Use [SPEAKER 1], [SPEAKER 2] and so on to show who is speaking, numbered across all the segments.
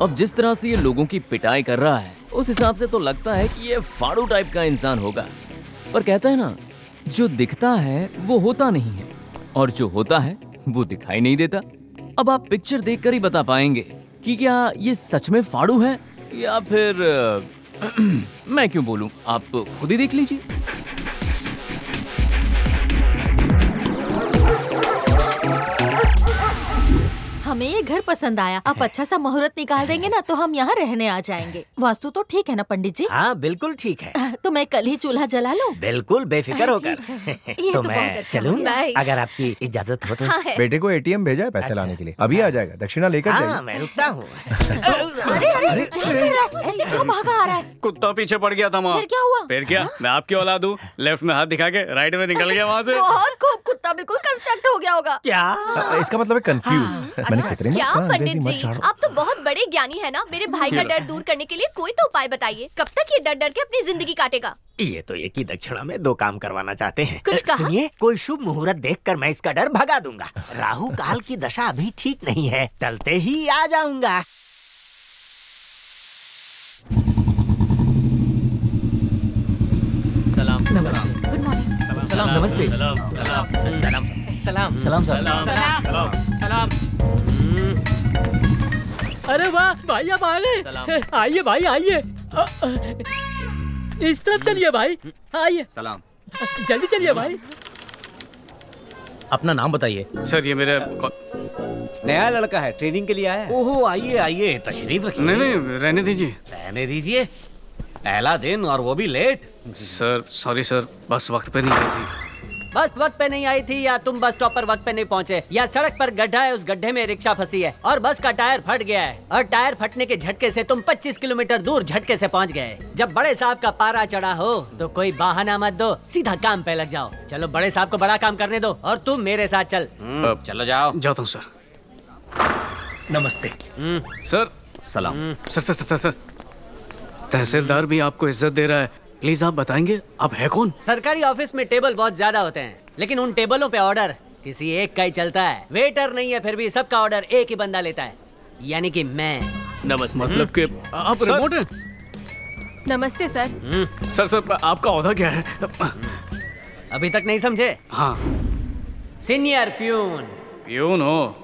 [SPEAKER 1] अब जिस तरह से ये लोगों की पिटाई कर रहा है, उस हिसाब से तो लगता है कि ये फाड़ू टाइप का इंसान होगा। पर कहता है ना, जो दिखता है वो होता नहीं है, और जो होता है वो दिखाई नहीं देता। अब आप पिक्चर देखकर ही बता पाएंगे कि क्या ये सच में फाड़ू है या फिर मैं क्यों बोलूं, आप खुद ही देख लीजिए।
[SPEAKER 2] हमें ये घर पसंद आया। आप अच्छा सा मुहूर्त निकाल देंगे ना तो हम यहाँ रहने आ जाएंगे। वास्तु तो ठीक है ना पंडित जी?
[SPEAKER 3] हाँ बिल्कुल ठीक है।
[SPEAKER 2] तो मैं कल ही चूल्हा जला लूं?
[SPEAKER 3] बिल्कुल बेफिक्र होकर। तो मैं चलूं अगर आपकी इजाजत हो तो।
[SPEAKER 4] बेटे को एटीएम भेजा है पैसे लाने के लिए, अभी आ जाएगा, दक्षिणा लेकर जाइए।
[SPEAKER 3] मैं रुकता हूँ।
[SPEAKER 2] ऐसे क्यों भागा आ रहा है?
[SPEAKER 5] कुत्ता पीछे पड़ गया था माँ।
[SPEAKER 2] फिर क्या हुआ?
[SPEAKER 5] फिर क्या, मैं आपकी औलाद हूँ। लेफ्ट में हाथ दिखा के राइट में निकल गया वहाँ से।
[SPEAKER 2] बहुत खूब, कुत्ता बिल्कुल कंस्ट्रक्ट हो गया होगा।
[SPEAKER 4] क्या इसका मतलब है कंफ्यूज्ड?
[SPEAKER 6] क्या पंडित जी, आप तो बहुत बड़े ज्ञानी है ना। मेरे भाई का डर दूर करने के लिए कोई तो उपाय बताइए। कब तक ये डर डर के अपनी जिंदगी काटेगा?
[SPEAKER 3] ये तो एक ही दक्षिणा में 2 काम करवाना चाहते हैं।
[SPEAKER 6] कुछ कहा?
[SPEAKER 3] सुनिए, कोई शुभ मुहूर्त देखकर मैं इसका डर भगा दूंगा। राहु काल की दशा अभी ठीक नहीं है, टलते ही आ जाऊंगा।
[SPEAKER 1] सलाम।
[SPEAKER 2] Good morning.
[SPEAKER 1] सलाम। नमस्ते।
[SPEAKER 3] सलाम।
[SPEAKER 1] सलाम सर।
[SPEAKER 5] सलाम।
[SPEAKER 7] अरे वाह भाई, अब आ गए। आइए भाई आइए, इस तरफ चलिए भाई, आइए।
[SPEAKER 5] सलाम।
[SPEAKER 7] जल्दी चलिए भाई।
[SPEAKER 8] अपना नाम बताइए।
[SPEAKER 5] सर ये मेरे
[SPEAKER 8] नया लड़का है, ट्रेनिंग के लिए आया है।
[SPEAKER 9] ओहो, आइए आइए, तशरीफ रखिए।
[SPEAKER 5] नहीं रहने दीजिए।
[SPEAKER 9] रहने दीजिए, पहला दिन और वो भी लेट।
[SPEAKER 5] सर सॉरी सर, बस वक्त पे नहीं आई थी।
[SPEAKER 3] बस वक्त पे नहीं आई थी, या तुम बस स्टॉप पर वक्त पे नहीं पहुँचे, या सड़क पर गड्ढा है, उस गड्ढे में रिक्शा फंसी है और बस का टायर फट गया है, और टायर फटने के झटके से तुम 25 किलोमीटर दूर झटके से पहुँच गए। जब बड़े साहब का पारा चढ़ा हो तो कोई बहाना मत दो, सीधा काम पे लग जाओ। चलो बड़े साहब को बड़ा काम करने दो और तुम मेरे साथ चल।
[SPEAKER 9] चलो जाओ।
[SPEAKER 5] जाता हूँ सर।
[SPEAKER 8] नमस्ते।
[SPEAKER 5] सर
[SPEAKER 9] सलाम।
[SPEAKER 5] सर तहसीलदार भी आपको इज्जत दे रहा है, प्लीज आप बताएंगे आप है कौन?
[SPEAKER 3] सरकारी ऑफिस में टेबल बहुत ज्यादा होते हैं, लेकिन उन टेबलों पे ऑर्डर किसी एक का ही चलता है। वेटर नहीं है, फिर भी सबका ऑर्डर एक ही बंदा लेता है, यानी कि मैं।
[SPEAKER 5] नमस्ते। मतलब कि आप रिमोट हैं?
[SPEAKER 6] नमस्ते सर।
[SPEAKER 5] सर आपका औहदा क्या है?
[SPEAKER 3] अभी तक नहीं समझे?
[SPEAKER 5] हाँ,
[SPEAKER 3] सीनियर प्यून।
[SPEAKER 5] प्यून हो?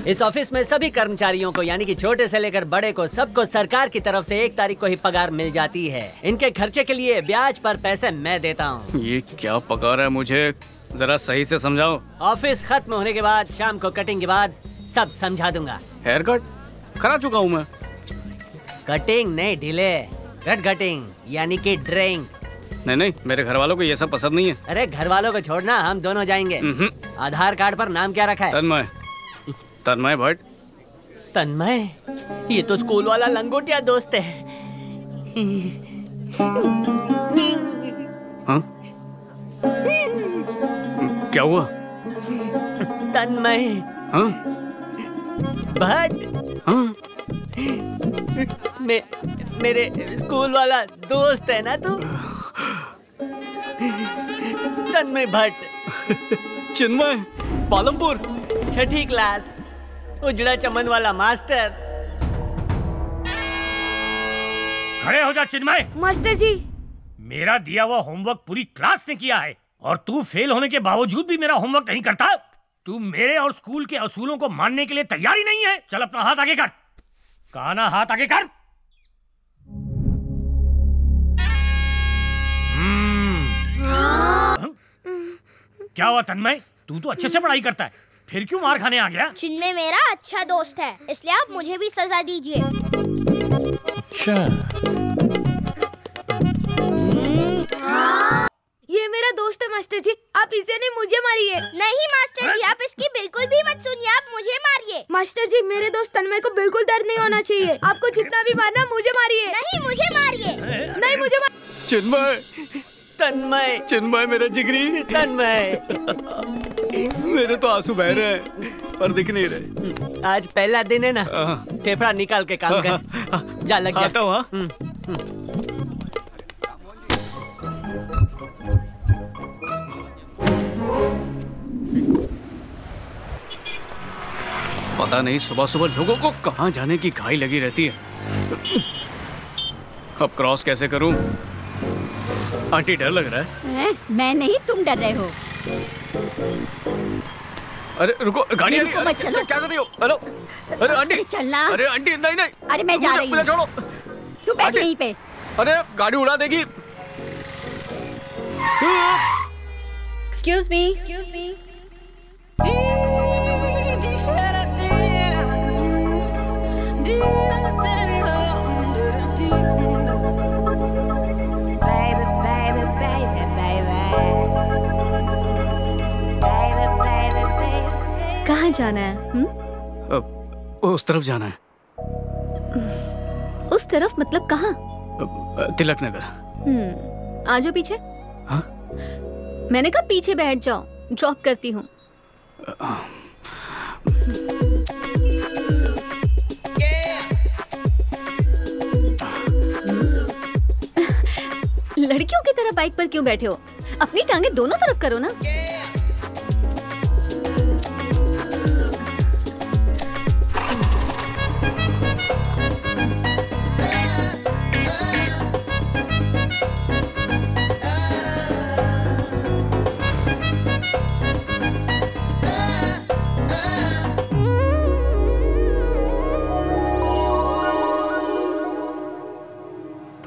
[SPEAKER 3] इस ऑफिस में सभी कर्मचारियों को, यानी कि छोटे से लेकर बड़े को, सबको सरकार की तरफ से 1 तारीख को ही पगार मिल जाती है। इनके खर्चे के लिए ब्याज पर पैसे मैं देता हूँ।
[SPEAKER 5] ये क्या पगार है, मुझे जरा सही से समझाओ।
[SPEAKER 3] ऑफिस खत्म होने के बाद शाम को कटिंग के बाद सब समझा दूंगा।
[SPEAKER 5] हेयर कट करा चुका हूँ मैं।
[SPEAKER 3] कटिंग नहीं ढीले, कट कटिंग यानी कि ड्रिंक।
[SPEAKER 5] नहीं, मेरे घर वालों को ये सब पसंद नहीं है।
[SPEAKER 3] अरे घर वालों को छोड़ना, हम दोनों जाएंगे। आधार कार्ड पर नाम क्या रखा है?
[SPEAKER 5] तन्मय भट्ट।
[SPEAKER 3] तन्मय? ये तो स्कूल वाला लंगोटिया दोस्त है।
[SPEAKER 5] हाँ? क्या हुआ?
[SPEAKER 3] तन्मय
[SPEAKER 5] हाँ?
[SPEAKER 3] भट्ट।
[SPEAKER 5] हाँ?
[SPEAKER 3] मेरे स्कूल वाला दोस्त है ना तू? तन्मय भट्ट।
[SPEAKER 5] चिन्मय, पालमपुर,
[SPEAKER 3] 6ठी क्लास, उजड़ा चमन वाला मास्टर।
[SPEAKER 10] खड़े हो जा चिन्मय।
[SPEAKER 6] मास्टर जी।
[SPEAKER 10] मेरा दिया हुआ होमवर्क पूरी क्लास ने किया है और तू फेल होने के बावजूद भी मेरा होमवर्क नहीं करता। तू मेरे और स्कूल के असूलों को मानने के लिए तैयार ही नहीं है। चल अपना हाथ आगे कर। कहा ना, हाथ आगे कर। क्या हुआ तन्मय, तू तो अच्छे से पढ़ाई करता है, फिर क्यों मार खाने आ गया?
[SPEAKER 11] चिन्मय मेरा अच्छा दोस्त है, इसलिए आप मुझे भी सजा दीजिए।
[SPEAKER 8] अच्छा।
[SPEAKER 6] ये मेरा दोस्त है मास्टर जी, आप इसे नहीं मुझे मारिए।
[SPEAKER 11] नहीं मास्टर जी, आप इसकी बिल्कुल भी मत सुनिए, आप मुझे मारिए।
[SPEAKER 6] मास्टर जी, मेरे दोस्त तन्मय को बिल्कुल दर्द नहीं होना चाहिए। आपको जितना भी मारना मुझे मारिए।
[SPEAKER 11] नहीं मुझे मारिए।
[SPEAKER 6] नहीं मुझे
[SPEAKER 5] चिन्मय,
[SPEAKER 3] तन्मय,
[SPEAKER 5] चिन्मय मेरा जिगरी
[SPEAKER 3] तन्मय।
[SPEAKER 5] मेरे तो आंसू बह रहे हैं। पर दिख नहीं रहे।
[SPEAKER 3] आज पहला दिन है ना, फेफड़ा निकाल के काम कर। जा लग जा।
[SPEAKER 5] आता हूँ। पता नहीं सुबह सुबह लोगों को कहाँ जाने की घाई लगी रहती है। अब क्रॉस कैसे करूं? आंटी डर लग रहा है।
[SPEAKER 12] मैं नहीं, तुम डर रहे हो।
[SPEAKER 5] अरे रुको, गाड़ी आ रही है।
[SPEAKER 12] मत चलो।
[SPEAKER 5] क्या कर रही हो? हेलो, अरे आंटी
[SPEAKER 12] चलना।
[SPEAKER 5] अरे आंटी नहीं नहीं।
[SPEAKER 12] अरे मैं जा रही हूँ।
[SPEAKER 5] मुझे छोड़ो।
[SPEAKER 12] तू बैठ यहीं पे।
[SPEAKER 5] अरे गाड़ी उड़ा देगी।
[SPEAKER 6] Excuse me. कहाँ जाना है?
[SPEAKER 5] उस तरफ जाना है।
[SPEAKER 6] उस तरफ मतलब कहाँ?
[SPEAKER 5] तिलक नगर।
[SPEAKER 6] आ जाओ पीछे।
[SPEAKER 5] हाँ?
[SPEAKER 6] मैंने कहा पीछे बैठ जाओ, ड्रॉप करती हूँ। लड़कियों की तरह बाइक पर क्यों बैठे हो? अपनी टांगे दोनों तरफ करो ना।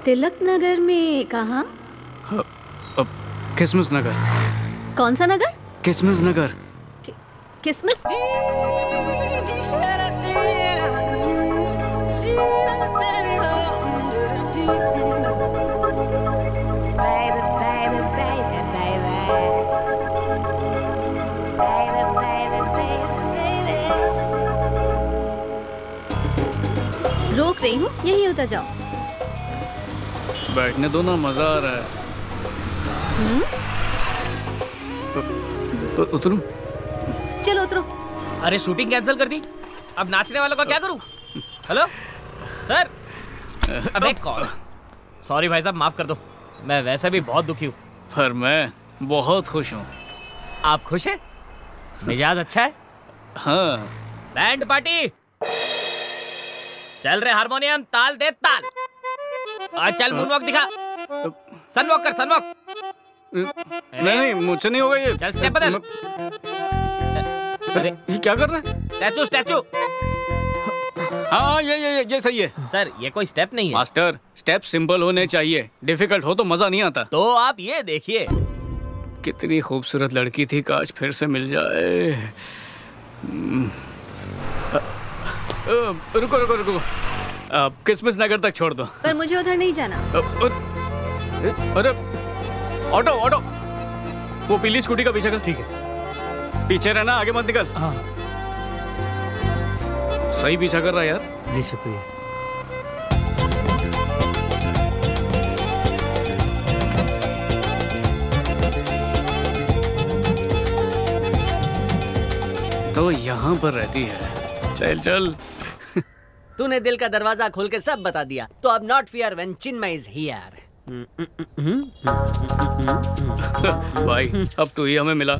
[SPEAKER 6] तिलक नगर में कहाँ?
[SPEAKER 5] किसमिस नगर।
[SPEAKER 6] कौन सा नगर?
[SPEAKER 5] किसमिस नगर।
[SPEAKER 6] किसमिस? रोक रही हूँ, यही उतर जाओ।
[SPEAKER 5] बैठने दो ना, मजा आ रहा है। उतरूं?
[SPEAKER 6] चलो उतरो।
[SPEAKER 13] अरे शूटिंग कैंसिल कर दी, अब नाचने वालों का क्या करूं? Hello sir. अबे कौन? सॉरी भाई साहब, माफ कर दो, मैं वैसे भी बहुत दुखी हूँ।
[SPEAKER 5] पर मैं बहुत खुश हूँ।
[SPEAKER 13] आप खुश हैं? मिजाज अच्छा है?
[SPEAKER 5] हाँ।
[SPEAKER 13] बैंड पार्टी चल रहे, हारमोनियम ताल दे ताल। आज चल मूनवॉक दिखा। सनवॉक कर, सनवॉक।
[SPEAKER 5] नहीं मुझसे नहीं होगा ये।
[SPEAKER 13] चल स्टेप बदल।
[SPEAKER 5] अरे ये क्या कर रहा है?
[SPEAKER 13] Statue statue.
[SPEAKER 5] हाँ ये सही है।
[SPEAKER 13] सर ये कोई स्टेप नहीं है।
[SPEAKER 5] मास्टर, स्टेप सिंपल होने चाहिए, डिफिकल्ट हो तो मजा नहीं आता।
[SPEAKER 13] तो आप ये देखिए,
[SPEAKER 5] कितनी खूबसूरत लड़की थी, काश फिर से मिल जाए। रुको रुको रुको, किसमिस नगर तक छोड़ दो।
[SPEAKER 6] पर मुझे उधर नहीं जाना।
[SPEAKER 5] अरे ऑटो ऑटो, वो पीली स्कूटी का पीछे कर। ठीक है, पीछे रहना, आगे मत निकल।
[SPEAKER 13] हाँ।
[SPEAKER 5] सही पीछा कर रहा है यार।
[SPEAKER 13] जी शुक्रिया।
[SPEAKER 5] तो यहाँ पर रहती है। चल चल।
[SPEAKER 3] तूने दिल का दरवाजा खोल के सब बता दिया, तो अब not fear when Chinmay is here.
[SPEAKER 5] भाई अब तू ही हमें मिला।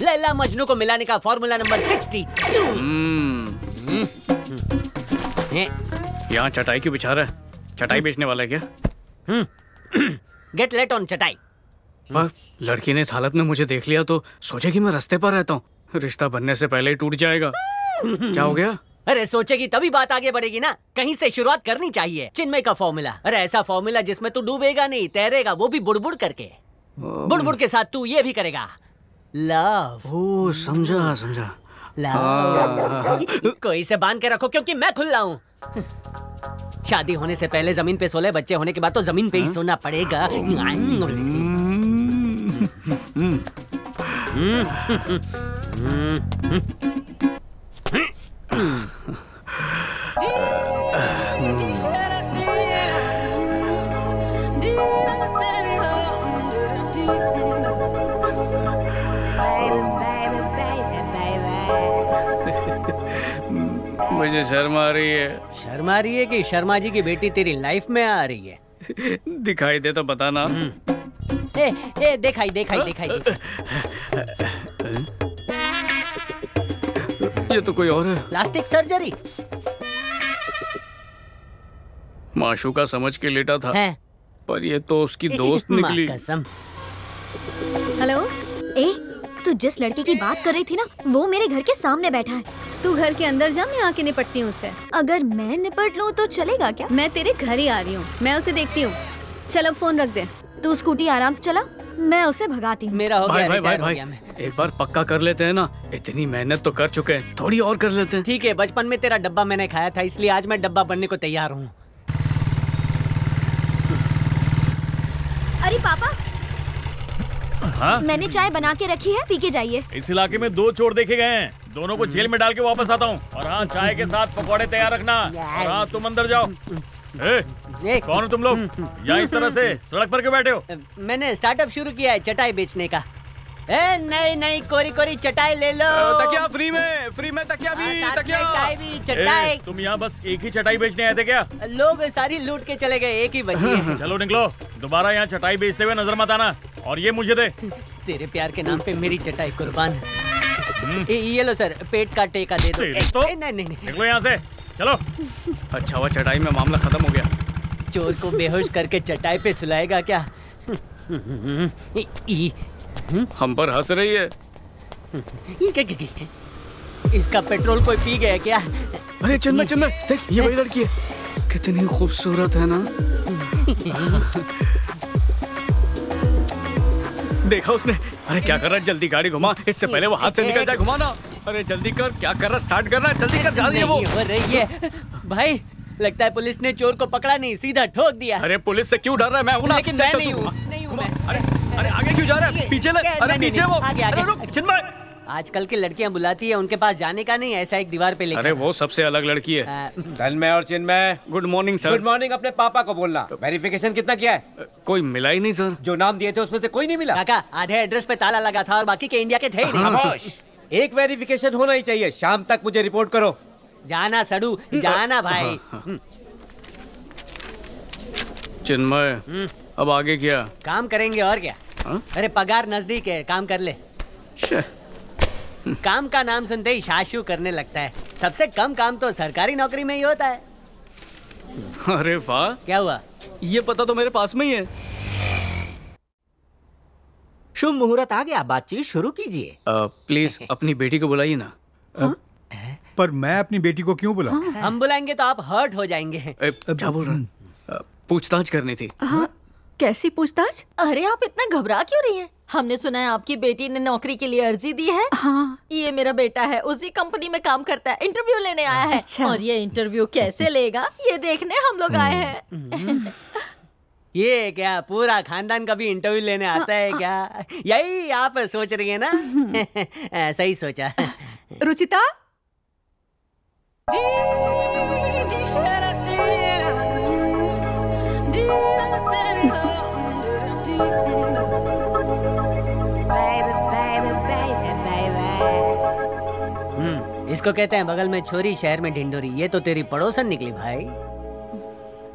[SPEAKER 3] लैला मजनू को मिलाने का फॉर्मूला नंबर 62।
[SPEAKER 5] यहाँ चटाई क्यों बिछा रहा है? चटाई बेचने वाला है क्या?
[SPEAKER 3] गेट लेट ऑन चटाई।
[SPEAKER 5] पर लड़की ने इस हालत में मुझे देख लिया तो सोचेगी मैं रास्ते पर रहता हूँ, रिश्ता बनने से पहले ही टूट जाएगा। क्या हो गया?
[SPEAKER 3] अरे सोचेगी तभी बात आगे बढ़ेगी ना, कहीं से शुरुआत करनी चाहिए। चिन्मय का फॉर्मूला, अरे ऐसा फॉर्मूला जिसमें तू डूबेगा नहीं, तैरेगा, वो भी बुड़बुड़ करके। बुड़बुड़ के साथ तू ये भी करेगा, लव।
[SPEAKER 5] ओ समझा समझा।
[SPEAKER 3] लव। कोई से बांध के रखो क्योंकि मैं खुल्ला हूँ। शादी होने से पहले जमीन पे सोले, बच्चे होने के बाद तो जमीन पे ही सोना पड़ेगा।
[SPEAKER 5] मुझे शर्म आ रही है।
[SPEAKER 3] शर्म आ रही है कि शर्मा जी की बेटी तेरी लाइफ में आ रही है?
[SPEAKER 5] दिखाई दे तो बताना।
[SPEAKER 3] ए दिखाई।
[SPEAKER 5] ये तो कोई और है।
[SPEAKER 3] Plastic surgery.
[SPEAKER 5] माशूका समझ के लेटा था
[SPEAKER 3] है?
[SPEAKER 5] पर ये तो उसकी दोस्त निकली।
[SPEAKER 3] कसम।
[SPEAKER 14] हेलो, तू जिस लड़के की बात कर रही थी ना, वो मेरे घर के सामने बैठा है।
[SPEAKER 6] तू घर के अंदर जा, मैं आके निपटती हूँ उससे।
[SPEAKER 14] अगर मैं निपट लूँ तो चलेगा क्या?
[SPEAKER 6] मैं तेरे घर ही आ रही हूँ, मैं उसे देखती हूँ। चल अब फोन रख दे।
[SPEAKER 14] तू स्कूटी आराम से चला, मैं उसे भगाती हूँ।
[SPEAKER 3] मेरा हो गया।
[SPEAKER 5] भाई, एक बार पक्का कर लेते हैं ना। इतनी मेहनत तो कर चुके हैं, थोड़ी और कर लेते हैं।
[SPEAKER 3] ठीक है, बचपन में तेरा डब्बा मैंने खाया था, इसलिए आज मैं डब्बा बनने को तैयार हूँ।
[SPEAKER 14] अरे पापा,
[SPEAKER 15] हाँ?
[SPEAKER 14] मैंने चाय बना के रखी है, पी के जाइए।
[SPEAKER 15] इस इलाके में 2 चोर देखे गए हैं, दोनों को जेल में डाल के वापस आता हूँ। और हाँ, चाय के साथ पकौड़े तैयार रखना। और हाँ, तुम अंदर जाओ। कौन हो तुम लोग? यहाँ इस तरह से सड़क पर क्यों बैठे हो?
[SPEAKER 3] मैंने स्टार्टअप शुरू किया है चटाई बेचने का। नहीं, कोरी चटाई ले लो।
[SPEAKER 5] तकिया फ्री में तकिया भी,
[SPEAKER 3] चाय भी, चटाई।
[SPEAKER 15] तुम यहाँ बस एक ही चटाई बेचने आए थे क्या?
[SPEAKER 3] लोग सारी लूट के चले गए, एक ही बची है।
[SPEAKER 15] चलो निकलो, दोबारा यहाँ चटाई बेचते हुए नजर मत आना। और ये मुझे दे।
[SPEAKER 3] तेरे प्यार के नाम पे मेरी चटाई कुर्बान। ये लो सर, पेट का टेका दे दो। नहीं।
[SPEAKER 15] निकलो यहाँ से, चलो।
[SPEAKER 5] अच्छा हुआ चटाई में मामला खत्म हो गया।
[SPEAKER 3] चोर को बेहोश करके चटाई पे सुलाएगा क्या?
[SPEAKER 5] हम पर हंस रही है।
[SPEAKER 3] इसका पेट्रोल कोई पी गया क्या?
[SPEAKER 5] अरे चिन्मय, देख ये वही लड़की है, कितनी खूबसूरत है ना। देखा उसने? अरे क्या कर रहा है? जल्दी गाड़ी घुमा, इससे पहले वो हाथ से निकल जाए। घुमाना। अरे जल्दी कर, क्या कर रहा? स्टार्ट करना, जल्दी कर। जा रही है वो।
[SPEAKER 3] हो रही है भाई, लगता है पुलिस ने चोर को पकड़ा नहीं, सीधा ठोक दिया।
[SPEAKER 5] अरे पुलिस से क्यों डर रहा है? मैं हूं ना।
[SPEAKER 3] लेकिन मैं नहीं हूँ मैं।
[SPEAKER 5] अरे आगे क्यों जा रहा है? पीछे ले। अरे पीछे वो।
[SPEAKER 3] आगे।
[SPEAKER 5] रुक चिन्मय।
[SPEAKER 3] आजकल की लड़कियां बुलाती है, उनके पास जाने का नहीं, ऐसा एक दीवार पे लिखा।
[SPEAKER 5] अरे वो सबसे अलग लड़की है।
[SPEAKER 8] तन्मय और Chinmay,
[SPEAKER 5] good morning sir.
[SPEAKER 8] Good morning. अपने पापा को बोलना। वेरिफिकेशन कितना किया है?
[SPEAKER 5] कोई मिला ही नहीं सर।
[SPEAKER 8] जो नाम दिए थे उसमें से कोई नहीं मिला?
[SPEAKER 3] काका, आधे एड्रेस पे ताला लगा था और बाकी के इंडिया के थे ही नहीं।
[SPEAKER 8] खामोश। एक वेरिफिकेशन होना ही चाहिए। शाम तक मुझे रिपोर्ट करो।
[SPEAKER 3] जाना सड़ू, जाना भाई।
[SPEAKER 5] चिन्मय, अब आगे क्या?
[SPEAKER 3] काम करेंगे और क्या? अरे पगार नजदीक है, काम कर ले। काम का नाम सुनते ही शाशु करने लगता है। सबसे कम काम तो सरकारी नौकरी में ही होता है।
[SPEAKER 5] अरे वाह,
[SPEAKER 3] क्या हुआ?
[SPEAKER 5] ये पता तो मेरे पास में ही है।
[SPEAKER 3] शुभ मुहूर्त आ गया, बातचीत शुरू कीजिए।
[SPEAKER 5] प्लीज अपनी बेटी को बुलाइए ना।
[SPEAKER 16] पर मैं अपनी बेटी को क्यों बुलाऊं?
[SPEAKER 3] हम बुलाएंगे तो आप हर्ट हो जाएंगे।
[SPEAKER 5] क्या बोल रहा? पूछताछ करनी थी।
[SPEAKER 2] कैसी पूछताछ? अरे आप इतना घबरा क्यों रही हैं? हमने सुना है आपकी बेटी ने नौकरी के लिए अर्जी दी है। हाँ। ये मेरा बेटा है, उसी कंपनी में काम करता है, इंटरव्यू लेने आया है। अच्छा। और ये इंटरव्यू कैसे लेगा ये देखने हम लोग आए हैं।
[SPEAKER 3] ये क्या पूरा खानदान का भी इंटरव्यू लेने आता है क्या? यही आप सोच रही है ना? सही सोचा।
[SPEAKER 12] रुचिता,
[SPEAKER 3] इसको कहते हैं बगल में छोरी शहर में ढिंडोरी। ये तो तेरी पड़ोसन निकली भाई।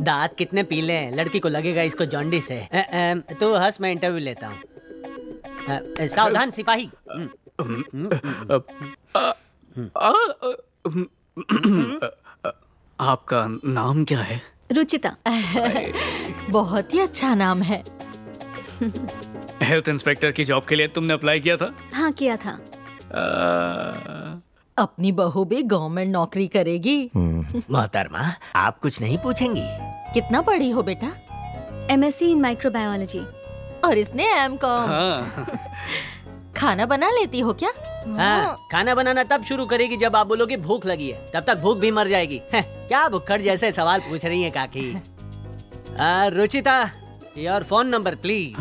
[SPEAKER 3] दांत कितने पीले हैं, लड़की को लगेगा इसको जॉन्डिस है। तू हंस, मैं इंटरव्यू लेता हूँ। सावधान सिपाही।
[SPEAKER 5] आपका नाम क्या है?
[SPEAKER 6] रुचिता।
[SPEAKER 2] बहुत ही अच्छा नाम है।
[SPEAKER 5] हेल्थ इंस्पेक्टर की जॉब के लिए तुमने अप्लाई किया था?
[SPEAKER 6] हाँ किया था।
[SPEAKER 2] अपनी बहू भी गवर्नमेंट नौकरी करेगी।
[SPEAKER 3] मोहतरमा, आप कुछ नहीं पूछेंगी?
[SPEAKER 2] कितना पढ़ी हो बेटा?
[SPEAKER 6] MSc इन माइक्रोबायोलॉजी।
[SPEAKER 2] और इसने M.Com।
[SPEAKER 5] हाँ।
[SPEAKER 2] खाना बना लेती हो क्या?
[SPEAKER 3] हाँ, खाना बनाना तब शुरू करेगी जब आप बोलोगे भूख लगी है, तब तक भूख भी मर जाएगी। क्या भुक्खड़ जैसे सवाल पूछ रही है काकी। Ruchita, your phone number please.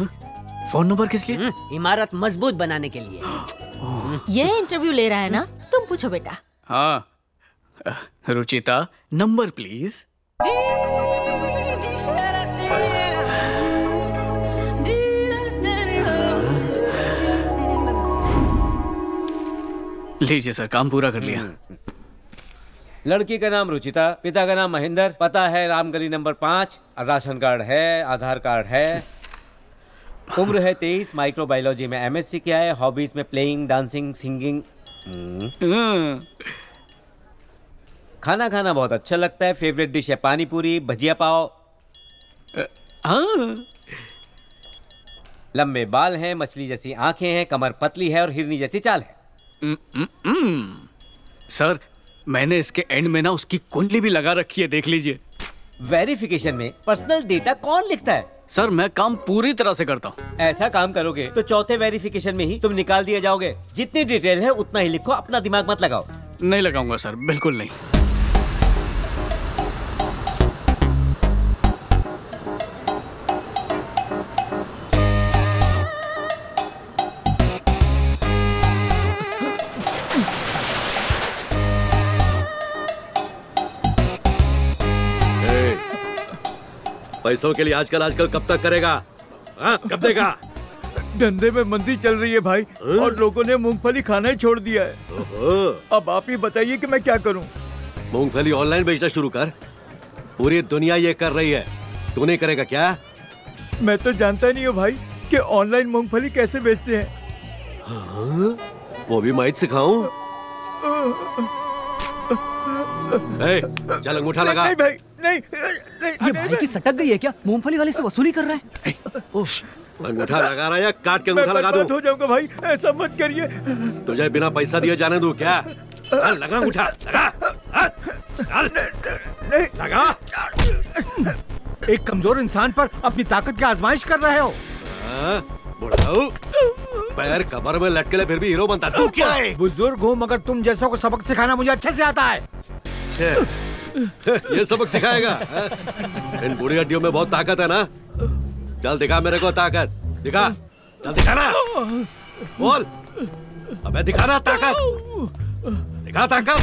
[SPEAKER 5] Phone number किस लिए?
[SPEAKER 3] इमारत मजबूत बनाने के लिए।
[SPEAKER 2] ये इंटरव्यू ले रहा है ना, तुम पूछो बेटा।
[SPEAKER 5] हाँ, रुचिता नंबर प्लीज। लीजिए सर, काम पूरा कर लिया।
[SPEAKER 8] लड़की का नाम रुचिता, पिता का नाम महेंद्र, पता है रामगली नंबर 5, राशन कार्ड है, आधार कार्ड है, उम्र है 23, माइक्रोबायोलॉजी में MSc किया है, हॉबीज में प्लेइंग, डांसिंग, सिंगिंग। खाना खाना बहुत अच्छा लगता है, फेवरेट डिश है पानी पूरी, भजिया पाव। लंबे बाल हैं, मछली जैसी आंखें हैं, कमर पतली है और हिरनी जैसी चाल है।
[SPEAKER 5] सर मैंने इसके एंड में ना उसकी कुंडली भी लगा रखी है, देख लीजिए।
[SPEAKER 8] वेरिफिकेशन में पर्सनल डेटा कौन लिखता है?
[SPEAKER 5] सर मैं काम पूरी तरह से करता हूँ।
[SPEAKER 8] ऐसा काम करोगे तो चौथे वेरिफिकेशन में ही तुम निकाल दिए जाओगे। जितनी डिटेल है उतना ही लिखो, अपना दिमाग मत लगाओ।
[SPEAKER 5] नहीं लगाऊंगा सर, बिल्कुल नहीं।
[SPEAKER 17] पैसों के लिए आजकल कब तक करेगा? हाँ, कब देगा?
[SPEAKER 16] धंधे में मंदी चल रही है भाई, और लोगों ने मूंगफली खाना ही छोड़ दिया है। अब आप ही बताइए कि मैं क्या करूं?
[SPEAKER 17] मूंगफली ऑनलाइन बेचना शुरू कर। पूरी दुनिया ये कर रही है, तू नहीं करेगा क्या?
[SPEAKER 16] मैं तो जानता नहीं हूँ भाई कि ऑनलाइन मूंगफली कैसे बेचते हैं।
[SPEAKER 17] हाँ, वो भी मैं सिखाऊं? चल अंगूठा लगा।
[SPEAKER 16] नहीं भाई, नहीं,
[SPEAKER 18] ये भाई की सटक गई है क्या? मूंगफली वाले से वसूली कर रहा है।
[SPEAKER 17] अंगूठा लगा रहा है या काट के अंगूठा लगा दूं?
[SPEAKER 16] हो जाऊंगा भाई, ऐसा मत करिए।
[SPEAKER 17] तुझे बिना पैसा दिए जाने दूं क्या? लगा अंगूठा, लगा।
[SPEAKER 16] एक कमजोर इंसान पर अपनी ताकत की आजमाइश कर रहे हो।
[SPEAKER 17] बुढ़ाऊ, पैर कमर में लटके ले फिर भी हीरो बनता। तू क्या है?
[SPEAKER 16] बुजुर्ग हूँ मगर तुम जैसों को सबक सिखाना मुझे अच्छे से आता है।
[SPEAKER 17] ये सबक सिखाएगा? इन बूढ़ी हड्डियों में बहुत ताकत है ना? चल दिखा मेरे को ताकत, दिखा। चल दिखा ना, बोल। अबे दिखा ना ताकत, दिखा ताकत।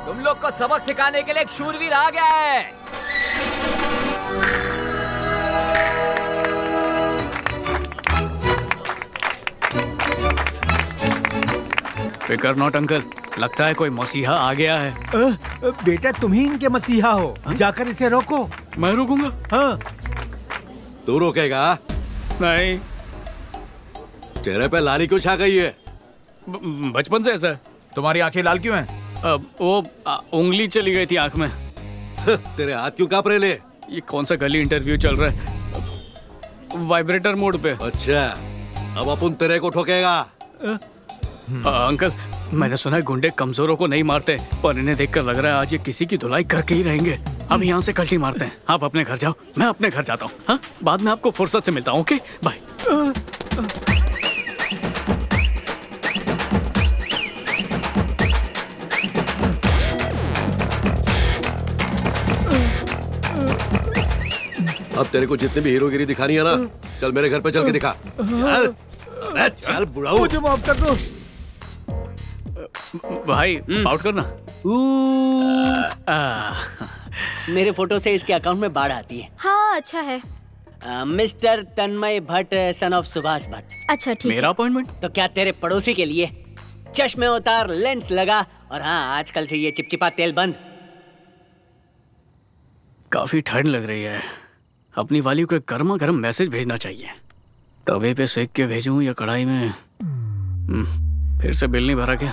[SPEAKER 1] तुम लोग को सबक सिखाने के लिए एक शूरवीर आ गया है।
[SPEAKER 5] फिकर नॉट अंकल, लगता है कोई मसीहा आ गया है।
[SPEAKER 16] बेटा तुम ही इनके मसीहा हो। जाकर इसे रोको।
[SPEAKER 5] मैं रोकूंगा?
[SPEAKER 16] हाँ।
[SPEAKER 17] तू रोकेगा?
[SPEAKER 5] नहीं।
[SPEAKER 17] चेहरे पे लाली क्यों छा गई है?
[SPEAKER 5] बचपन से ऐसा है।
[SPEAKER 16] तुम्हारी आंखें लाल क्यों हैं?
[SPEAKER 5] वो उंगली चली गई थी आंख में।
[SPEAKER 17] तेरे हाथ क्यों कांप रहे?
[SPEAKER 5] ये कौन सा गली इंटरव्यू चल रहा है? वाइब्रेटर मोड पे।
[SPEAKER 17] अच्छा, अब अपन तेरे को ठोकेगा।
[SPEAKER 5] अंकल मैंने सुना है गुंडे कमजोरों को नहीं मारते, पर इन्हें देखकर लग रहा है आज ये किसी की धुलाई करके ही रहेंगे। अब यहाँ से कल्टी मारते हैं। आप अपने घर जाओ, मैं अपने घर जाता हूँ। हाँ, बाद में आपको फुर्सत से मिलता हूँ। Okay bye.
[SPEAKER 17] अब तेरे को जितनी भी हीरोगिरी दिखानी है ना, चल मेरे घर पे चल के दिखा। चल, चल बुढ़ाऊ।
[SPEAKER 16] मुझे माफ कर दो
[SPEAKER 5] भाई, आउट करना।
[SPEAKER 3] मेरे फोटो से इसके अकाउंट में बाढ़ आती है।
[SPEAKER 6] हाँ अच्छा है।
[SPEAKER 3] Mister Tanmay Bhatt, son of Subhash Bhatt.
[SPEAKER 6] अच्छा ठीक है।
[SPEAKER 5] मेरा अपॉइंटमेंट?
[SPEAKER 3] तो क्या तेरे पड़ोसी के लिए चश्मे उतार, लेंस लगा, और हाँ आजकल से ये चिपचिपा तेल बंद।
[SPEAKER 5] काफी ठंड लग रही है, अपनी वाली को एक गर्मा गर्म मैसेज भेजना चाहिए। तवे पे सेक के भेजूं या कढ़ाई में? फिर से बिल नहीं भरा क्या?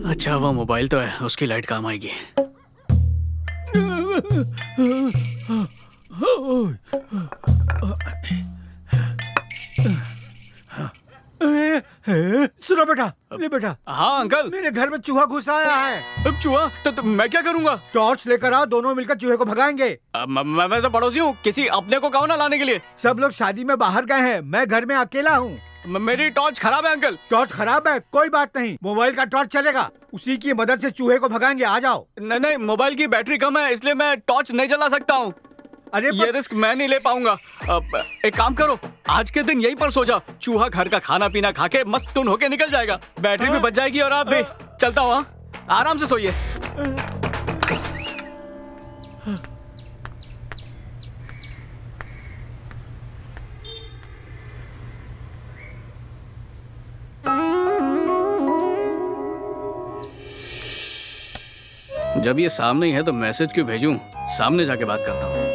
[SPEAKER 5] अच्छा वो मोबाइल तो है, उसकी लाइट काम आएगी।
[SPEAKER 16] सुनो बेटा, ले बेटा।
[SPEAKER 5] हाँ अंकल।
[SPEAKER 16] मेरे घर में चूहा घुस आया है।
[SPEAKER 5] अब चूहा? तो मैं क्या करूंगा?
[SPEAKER 16] टॉर्च लेकर आओ, दोनों मिलकर चूहे को भगाएंगे।
[SPEAKER 5] मैं तो पड़ोसी हूँ, किसी अपने को कहो ना लाने के लिए।
[SPEAKER 16] सब लोग शादी में बाहर गए हैं, मैं घर में अकेला हूँ।
[SPEAKER 5] मेरी टॉर्च खराब है अंकल।
[SPEAKER 16] टॉर्च खराब है? कोई बात नहीं, मोबाइल का टॉर्च चलेगा, उसी की मदद से चूहे को भगाएंगे। आ जाओ।
[SPEAKER 5] नहीं, मोबाइल की बैटरी कम है, इसलिए मैं टॉर्च नहीं जला सकता हूँ।
[SPEAKER 16] अरे
[SPEAKER 5] ये रिस्क मैं नहीं ले पाऊंगा। एक काम करो, आज के दिन यहीं पर सो जाओ। चूहा घर का खाना पीना खा के मस्त टुन होके निकल जाएगा, बैटरी भी बच जाएगी और आप भी। चलता हूँ, आराम से सोइए। जब ये सामने ही है तो मैसेज क्यों भेजूं? सामने जाके बात करता हूँ।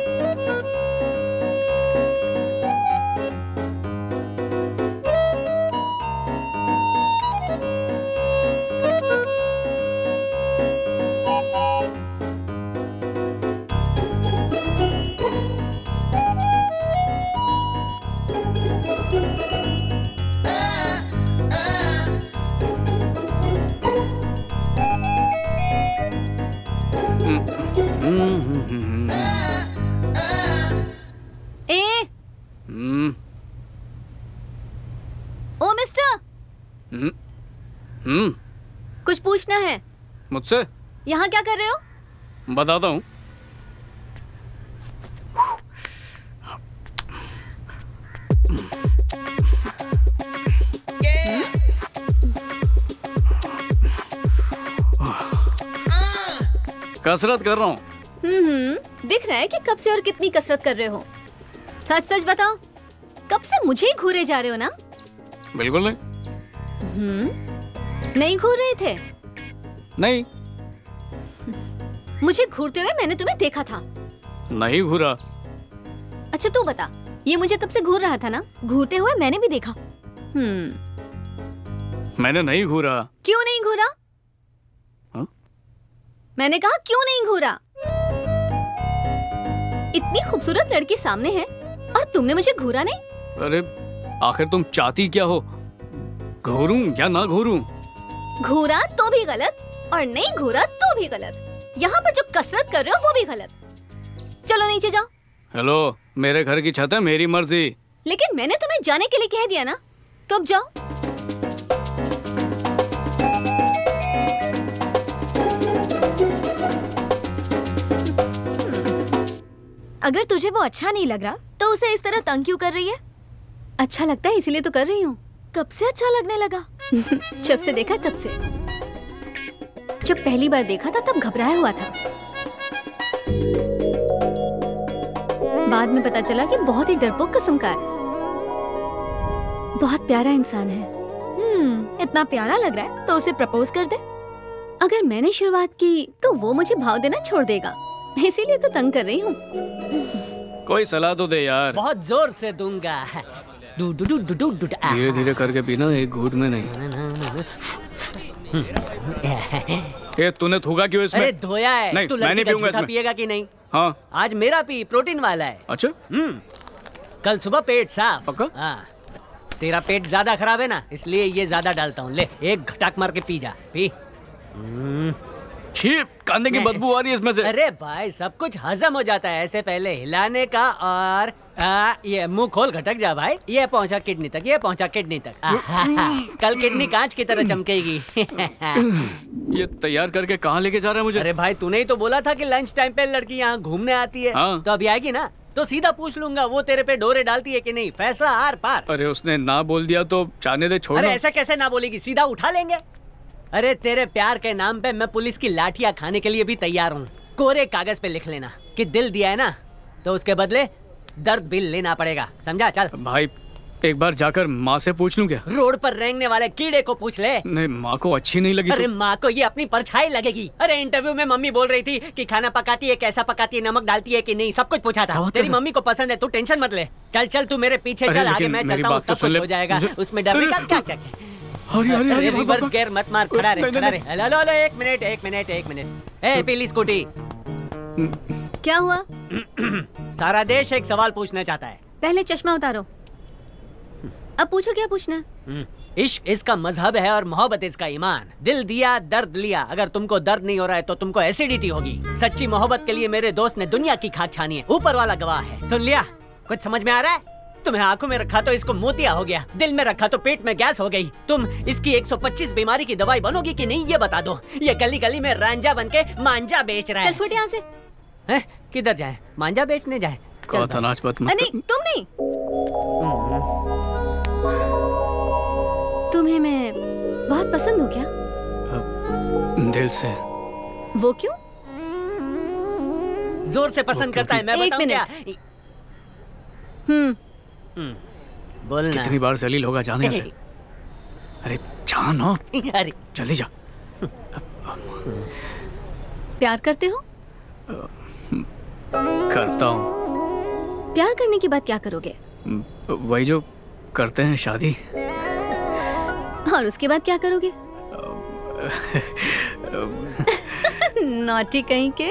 [SPEAKER 6] ओ मिस्टर, कुछ पूछना है
[SPEAKER 5] मुझसे?
[SPEAKER 6] यहाँ क्या कर रहे हो?
[SPEAKER 5] बताता हूँ। कसरत कर रहा हूँ।
[SPEAKER 6] दिख रहा है कि कब से और कितनी कसरत कर रहे हो। सच सच बताओ, कब से मुझे ही घूरे जा रहे हो ना?
[SPEAKER 5] बिल्कुल नहीं।
[SPEAKER 6] नहीं घूर रहे थे?
[SPEAKER 5] नहीं।
[SPEAKER 6] मुझे घूरते हुए मैंने तुम्हें देखा था।
[SPEAKER 5] नहीं घूरा।
[SPEAKER 6] अच्छा तू बता, ये मुझे तब से घूर रहा था ना?
[SPEAKER 14] घूरते हुए मैंने भी देखा।
[SPEAKER 5] मैंने नहीं घूरा।
[SPEAKER 6] क्यों नहीं घूरा?
[SPEAKER 5] हाँ?
[SPEAKER 6] मैंने कहा क्यों नहीं घूरा? इतनी खूबसूरत लड़की सामने है और तुमने मुझे घूरा नहीं?
[SPEAKER 5] अरे आखिर तुम चाहती क्या हो? घूरूं या ना घूरूं?
[SPEAKER 6] घूरा तो भी गलत और नहीं घूरा तो भी गलत। यहाँ पर जो कसरत कर रहे हो वो भी गलत। चलो नीचे जाओ।
[SPEAKER 5] हेलो, मेरे घर की छत है, मेरी मर्जी।
[SPEAKER 6] लेकिन मैंने तुम्हें जाने के लिए कह दिया ना, तो अब जाओ।
[SPEAKER 14] अगर तुझे वो अच्छा नहीं लग रहा तो उसे इस तरह तंग क्यों कर रही है?
[SPEAKER 6] अच्छा लगता है इसीलिए तो कर रही हूँ।
[SPEAKER 14] कब से अच्छा लगने लगा?
[SPEAKER 6] जब से देखा तब से। जब पहली बार देखा था तब घबराया हुआ था। बाद में पता चला कि बहुत ही डरपोक किस्म का है। बहुत प्यारा इंसान है।
[SPEAKER 14] इतना प्यारा लग रहा है तो उसे प्रपोज कर दे।
[SPEAKER 6] अगर मैंने शुरुआत की तो वो मुझे भाव देना छोड़ देगा, इसीलिए तो तंग कर रही हूँ।
[SPEAKER 5] कोई सलाह तो दे यार।
[SPEAKER 3] बहुत जोर से दूंगा।
[SPEAKER 5] धीरे धीरे करके पीना, एक घूंट में नहीं। ये तूने थूका क्यों इसमें?
[SPEAKER 3] अरे धोया है।
[SPEAKER 5] नहीं,
[SPEAKER 3] तू
[SPEAKER 5] मैं नहीं पीऊंगा इसमें।
[SPEAKER 3] पिएगा कि नहीं?
[SPEAKER 5] हाँ।
[SPEAKER 3] आज मेरा पी, प्रोटीन वाला है।
[SPEAKER 5] अच्छा।
[SPEAKER 3] कल सुबह पेट साफ।
[SPEAKER 5] पक्का?
[SPEAKER 3] हाँ। तेरा पेट ज्यादा खराब है ना, इसलिए ये ज्यादा डालता हूँ। ले एक घटाक मार के पी जा। पी।
[SPEAKER 5] छी, कांदे की बदबू आ रही है इसमें से।
[SPEAKER 3] अरे भाई सब कुछ हजम हो जाता है, ऐसे पहले हिलाने का। और ये मुंह खोल, घटक जा भाई। ये पहुंचा किडनी तक, ये पहुंचा किडनी तक। कल किडनी कांच की तरह चमकेगी।
[SPEAKER 5] ये तैयार करके कहाँ लेके जा रहा है मुझे?
[SPEAKER 3] अरे भाई तूने ही तो बोला था कि लंच टाइम पे लड़की यहाँ घूमने आती है।
[SPEAKER 5] हाँ।
[SPEAKER 3] तो अभी आएगी ना, तो सीधा पूछ लूंगा वो तेरे पे डोरे डालती है कि नहीं। फैसला आर पार।
[SPEAKER 5] अरे उसने ना बोल दिया तो जाने दे, छोड़।
[SPEAKER 3] अरे ऐसा कैसे ना बोलेगी, सीधा उठा लेंगे। अरे तेरे प्यार के नाम पे मैं पुलिस की लाठियां खाने के लिए भी तैयार हूँ। कोरे कागज पे लिख लेना कि दिल दिया है ना, तो उसके बदले दर्द बिल लेना पड़ेगा। समझा? चल
[SPEAKER 5] भाई एक बार जाकर माँ से पूछ लूं क्या?
[SPEAKER 3] रोड पर रेंगने वाले कीड़े को पूछ ले।
[SPEAKER 5] नहीं, माँ को अच्छी नहीं लगी।
[SPEAKER 3] अरे माँ को ये अपनी परछाई लगेगी। अरे इंटरव्यू में मम्मी बोल रही थी कि खाना पकाती है, कैसा पकाती है, नमक डालती है कि नहीं, सब कुछ पूछा था। तेरी मम्मी को पसंद है, तू टेंशन मत ले। चल चल तू मेरे पीछे चल, आगे मैं चलता हूँ, सब कुछ हो जाएगा। उसमें डरने का क्या क्या? अरे रिवर्स गियर मत मार, खड़ा रहे, खड़ा रहे। हेलो हेलो, एक मिनट एक मिनट एक मिनट। ए पीली स्कूटी।
[SPEAKER 6] क्या हुआ?
[SPEAKER 3] सारा देश एक सवाल पूछना चाहता है।
[SPEAKER 6] पहले चश्मा उतारो। अब पूछो क्या पूछना है।
[SPEAKER 3] इश्क इसका मजहब है और मोहब्बत इसका ईमान। दिल दिया दर्द लिया। अगर तुमको दर्द नहीं हो रहा है तो तुमको एसिडिटी होगी। सच्ची मोहब्बत के लिए मेरे दोस्त ने दुनिया की खाक छानी है, ऊपर वाला गवाह है। सुन लिया? कुछ समझ में आ रहा है? तुम्हें आंखों में रखा तो इसको मोतिया हो गया, दिल में रखा तो पेट में गैस हो गई। तुम इसकी 125 बीमारी की दवाई बनोगी कि नहीं ये बता दो। ये गली गली में रांझा बन के मांझा बेच रहा है।
[SPEAKER 6] चल फुट यहाँ से।
[SPEAKER 3] किधर जाए? मांझा बेचने जाए?
[SPEAKER 5] कहा था नाच मत।
[SPEAKER 6] नहीं तुम नहीं। तुम्हें मैं बहुत पसंद हूँ क्या?
[SPEAKER 5] दिल से।
[SPEAKER 6] वो क्यों?
[SPEAKER 3] जोर से पसंद करता है, मैं बताऊं क्या? बोलना।
[SPEAKER 5] कितनी बार जलील होगा जाने से। अरे जानो,
[SPEAKER 3] अरे
[SPEAKER 5] जल्दी जा।
[SPEAKER 6] प्यार करते हो?
[SPEAKER 5] करता हूँ।
[SPEAKER 6] प्यार करने के बाद क्या करोगे?
[SPEAKER 5] वही जो करते हैं, शादी।
[SPEAKER 6] और उसके बाद क्या करोगे? नॉटी कहीं के।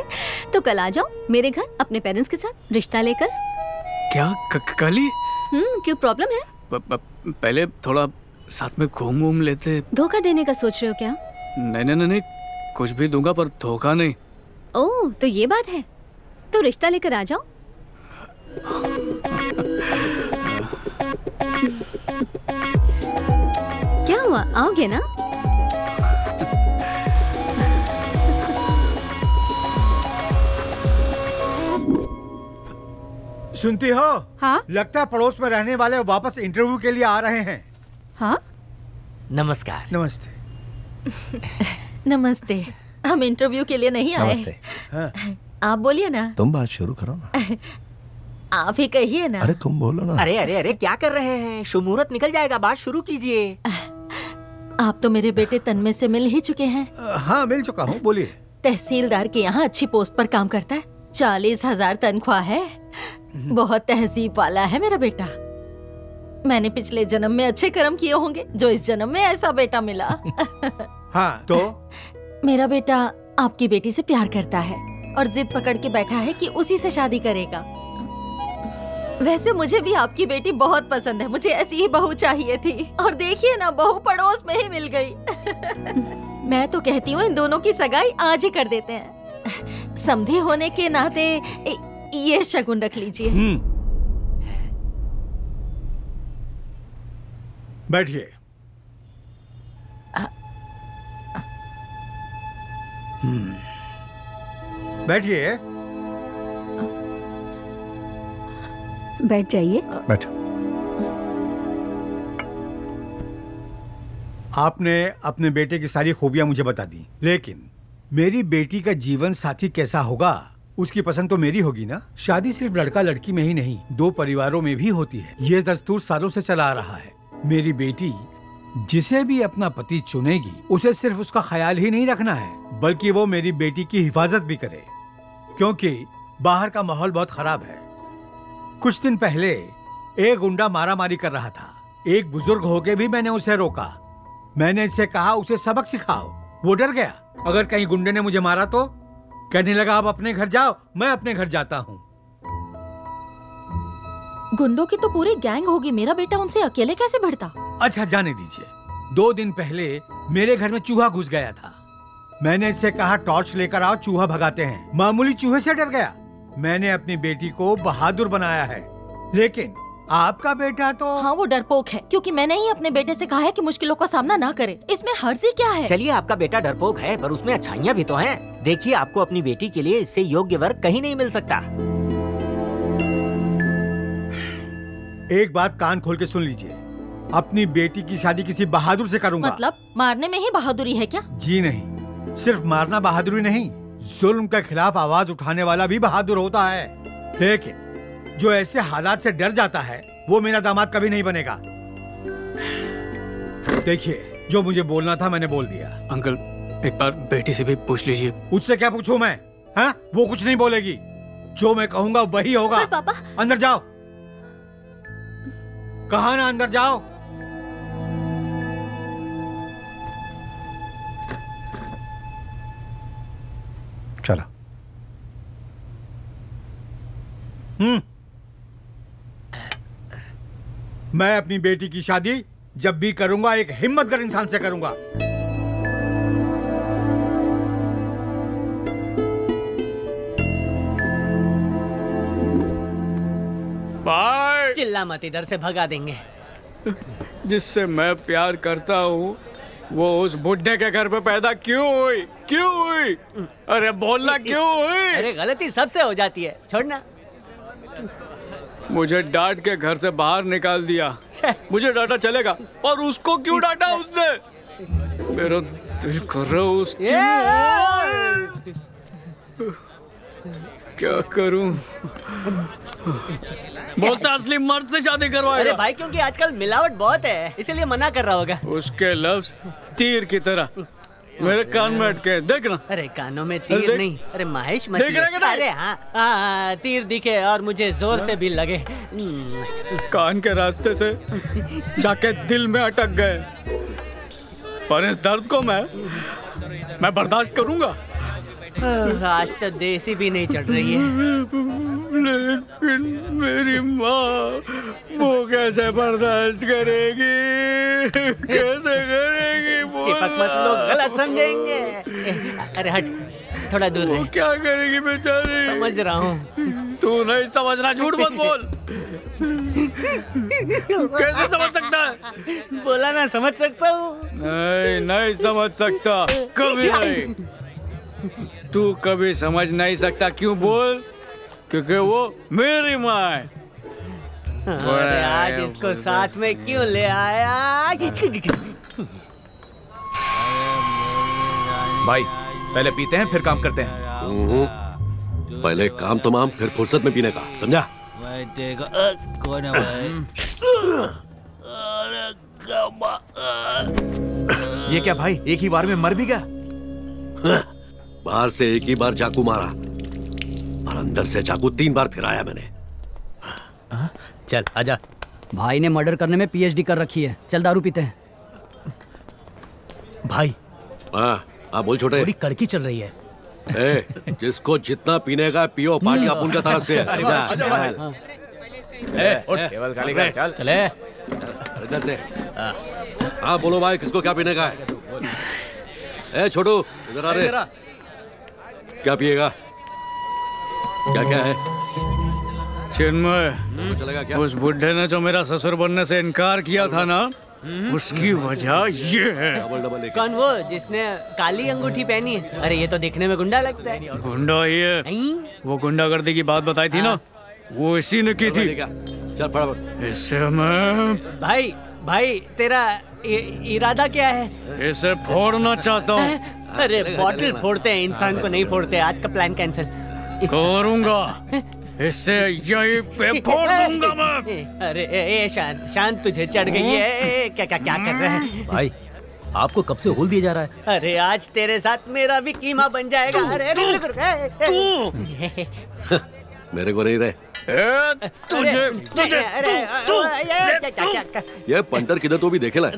[SPEAKER 6] तो कल आ जाओ मेरे घर अपने पेरेंट्स के साथ रिश्ता लेकर।
[SPEAKER 5] क्या कल ही?
[SPEAKER 6] क्यों, प्रॉब्लम है?
[SPEAKER 5] पहले थोड़ा साथ में घूम लेते।
[SPEAKER 6] धोखा देने का सोच रहे हो क्या?
[SPEAKER 5] नहीं, कुछ भी दूंगा पर धोखा नहीं।
[SPEAKER 6] ओह, तो ये बात है। तो रिश्ता लेकर आ जाओ। क्या हुआ, आओगे ना?
[SPEAKER 16] सुनती हो?
[SPEAKER 12] हाँ?
[SPEAKER 16] लगता है पड़ोस में रहने वाले वापस इंटरव्यू के लिए आ रहे हैं।
[SPEAKER 12] हाँ?
[SPEAKER 3] नमस्कार।
[SPEAKER 16] नमस्ते।
[SPEAKER 2] नमस्ते। हम इंटरव्यू के लिए नहीं आए।
[SPEAKER 4] नमस्ते।
[SPEAKER 16] हाँ।
[SPEAKER 2] आप बोलिए ना।
[SPEAKER 4] तुम बात शुरू करो ना।
[SPEAKER 2] आप ही कहिए ना।
[SPEAKER 4] अरे तुम बोलो ना।
[SPEAKER 3] अरे क्या कर रहे हैं? शुभ मुहूर्त निकल जाएगा, बात शुरू कीजिए।
[SPEAKER 2] आप तो मेरे बेटे तन्मय से मिल ही चुके हैं।
[SPEAKER 16] हाँ, मिल चुका हूँ, बोलिए।
[SPEAKER 2] तहसीलदार के यहाँ अच्छी पोस्ट पर काम करता है, 40,000 तनख्वाह है। बहुत तहजीब वाला है मेरा बेटा। मैंने पिछले जन्म में अच्छे कर्म किए होंगे जो इस जन्म में ऐसा बेटा मिला।
[SPEAKER 16] हाँ, तो
[SPEAKER 2] मेरा बेटा आपकी बेटी से प्यार करता है और जिद पकड़ के बैठा है कि उसी से शादी करेगा। वैसे मुझे भी आपकी बेटी बहुत पसंद है, मुझे ऐसी ही बहू चाहिए थी। और देखिए ना, बहू पड़ोस में ही मिल गई। मैं तो कहती हूँ इन दोनों की सगाई आज ही कर देते हैं। समधी होने के नाते ये शगुन रख लीजिए।
[SPEAKER 16] बैठिए। बैठिए।
[SPEAKER 12] बैठ जाइए।
[SPEAKER 4] बैठो।
[SPEAKER 16] आपने अपने बेटे की सारी खूबियां मुझे बता दी, लेकिन मेरी बेटी का जीवन साथी कैसा होगा उसकी पसंद तो मेरी होगी ना। शादी सिर्फ लड़का लड़की में ही नहीं, दो परिवारों में भी होती है। ये दस्तूर सालों से चला आ रहा है। मेरी बेटी जिसे भी अपना पति चुनेगी उसे सिर्फ उसका ख्याल ही नहीं रखना है, बल्कि वो मेरी बेटी की हिफाजत भी करे, क्योंकि बाहर का माहौल बहुत खराब है। कुछ दिन पहले एक गुंडा मारामारी कर रहा था। एक बुजुर्ग होके भी मैंने उसे रोका। मैंने इससे कहा उसे सबक सिखाओ। वो डर गया। अगर कहीं गुंडे ने मुझे मारा तो कहने लगा आप अपने घर जाओ, मैं अपने घर जाता हूँ।
[SPEAKER 2] गुंडों की तो पूरी गैंग होगी, मेरा बेटा उनसे अकेले कैसे भिड़ता?
[SPEAKER 16] अच्छा, जाने दीजिए। 2 दिन पहले मेरे घर में चूहा घुस गया था। मैंने इससे कहा टॉर्च लेकर आओ, चूहा भगाते हैं। मामूली चूहे से डर गया। मैंने अपनी बेटी को बहादुर बनाया है, लेकिन आपका बेटा तो।
[SPEAKER 2] हाँ, वो डरपोक है, क्योंकि मैंने ही अपने बेटे से कहा है कि मुश्किलों का सामना ना करे। इसमें हर्जी क्या है?
[SPEAKER 3] चलिए, आपका बेटा डरपोक है, पर उसमें अच्छाइयाँ भी तो हैं। देखिए, आपको अपनी बेटी के लिए इससे योग्य वर्ग कहीं नहीं मिल सकता।
[SPEAKER 16] एक बात कान खोल के सुन लीजिए, अपनी बेटी की शादी किसी बहादुर से करूंगा।
[SPEAKER 2] मतलब मारने में ही बहादुरी है क्या?
[SPEAKER 16] जी नहीं, सिर्फ मारना बहादुरी नहीं, जुल्म के खिलाफ आवाज उठाने वाला भी बहादुर होता है। लेकिन जो ऐसे हालात से डर जाता है वो मेरा दामाद कभी नहीं बनेगा। देखिए, जो मुझे बोलना था मैंने बोल दिया।
[SPEAKER 5] अंकल, एक बार बेटी से भी पूछ लीजिए।
[SPEAKER 16] उससे क्या पूछूं मैं? हाँ, वो कुछ नहीं बोलेगी। जो मैं कहूंगा वही होगा।
[SPEAKER 6] पापा,
[SPEAKER 16] अंदर जाओ। कहा ना अंदर जाओ।
[SPEAKER 4] चलो।
[SPEAKER 16] मैं अपनी बेटी की शादी जब भी करूंगा एक हिम्मतगर इंसान से करूंगा।
[SPEAKER 5] भाई,
[SPEAKER 3] चिल्ला मत, इधर से भगा देंगे।
[SPEAKER 5] जिससे मैं प्यार करता हूँ वो उस बुढ़े के घर पे पैदा क्यों हुई? क्यों हुई? अरे बोलना क्यों हुई?
[SPEAKER 3] अरे गलती सबसे हो जाती है, छोड़ना।
[SPEAKER 5] मुझे डांट के घर से बाहर निकाल दिया। मुझे डांटा चलेगा, और उसको क्यों डांटा उसने? मेरा दिल कर रहा है उसकी। क्या करूं? बोलता असली मर्द से शादी करवाएगा।
[SPEAKER 3] अरे भाई, क्योंकि आजकल मिलावट बहुत है, इसीलिए मना कर रहा होगा।
[SPEAKER 5] उसके लफ्ज तीर की तरह मेरे कान में अटके, देख ना।
[SPEAKER 3] अरे कानों में तीर नहीं, अरे महेश मत। अरे हाँ, तीर दिखे और मुझे जोर से भी लगे।
[SPEAKER 5] कान के रास्ते से जाके दिल में अटक गए, पर इस दर्द को मैं बर्दाश्त करूंगा।
[SPEAKER 3] आज तो देसी भी नहीं चढ़ रही है।
[SPEAKER 5] लेकिन मेरी माँ वो कैसे बर्दाश्त करेगी, कैसे करेगी?
[SPEAKER 3] चिपक मत, लोग गलत समझेंगे। अरे हट, थोड़ा दूर रह।
[SPEAKER 5] क्या करेगी बेचारी?
[SPEAKER 3] समझ रहा हूँ।
[SPEAKER 5] तू नहीं समझ रहा, झूठ मत बोल। कैसे समझ सकता है?
[SPEAKER 3] बोला ना समझ सकता हूँ।
[SPEAKER 5] नहीं समझ सकता, कभी नहीं। तू कभी समझ नहीं सकता, क्यों बोल? क्योंकि वो मेरी माँ है।
[SPEAKER 3] अरे आज इसको साथ में क्यों ले आया?
[SPEAKER 4] भाई पहले पीते हैं फिर काम करते हैं।
[SPEAKER 17] पहले काम तमाम फिर फुर्सत में पीने का, समझा?
[SPEAKER 3] कौन है भाई?
[SPEAKER 4] ये क्या भाई, एक ही बार में मर भी गया?
[SPEAKER 17] बाहर से एक ही बार चाकू मारा और अंदर से चाकू 3 बार फिराया मैंने।
[SPEAKER 18] चल आजा। भाई ने मर्डर करने में पीएचडी कर रखी है, चल दारू पीते हैं। भाई
[SPEAKER 17] हाँ बोल छोटे।
[SPEAKER 18] थोड़ी कड़की चल रही है।
[SPEAKER 17] जिसको जितना पीने का पियो, पार्टी अपन का तरफ से।
[SPEAKER 1] केवल खाली कर, चल
[SPEAKER 18] चले
[SPEAKER 17] इधर से। हाँ बोलो भाई, किसको क्या पीने का है? छोटू इधर आ रहे। क्या पिएगा? क्या क्या है?
[SPEAKER 5] चिन्मय,
[SPEAKER 17] चलेगा क्या?
[SPEAKER 5] उस बुढ़े ने जो मेरा ससुर बनने से इनकार किया था ना, उसकी वजह ये है।
[SPEAKER 3] कौन वो जिसने काली अंगूठी पहनी है? अरे ये तो दिखने में गुंडा लगता है।
[SPEAKER 5] गुंडा ही है। वो गुंडागर्दी की बात बताई थी ना, वो इसी ने की थी।
[SPEAKER 17] चल फटाफट।
[SPEAKER 5] इससे मैं
[SPEAKER 3] भाई तेरा इरादा क्या है?
[SPEAKER 5] इसे फोड़ना चाहता हूँ।
[SPEAKER 3] अरे बॉटल फोड़ते हैं, इंसान को नहीं फोड़ते। आज का प्लान कैंसिल
[SPEAKER 5] करूंगा, इससे यही पे फोड़ दूंगा मैं।
[SPEAKER 3] अरे शांत तुझे चढ़ गई है। क्या कर रहे हैं
[SPEAKER 18] भाई? आपको कब से होल दिया जा रहा है?
[SPEAKER 3] अरे आज तेरे साथ मेरा भी कीमा बन जाएगा। अरे
[SPEAKER 17] मेरे को नहीं रहे।
[SPEAKER 5] तुझे
[SPEAKER 17] ये पंटर किधर तो भी देखेला?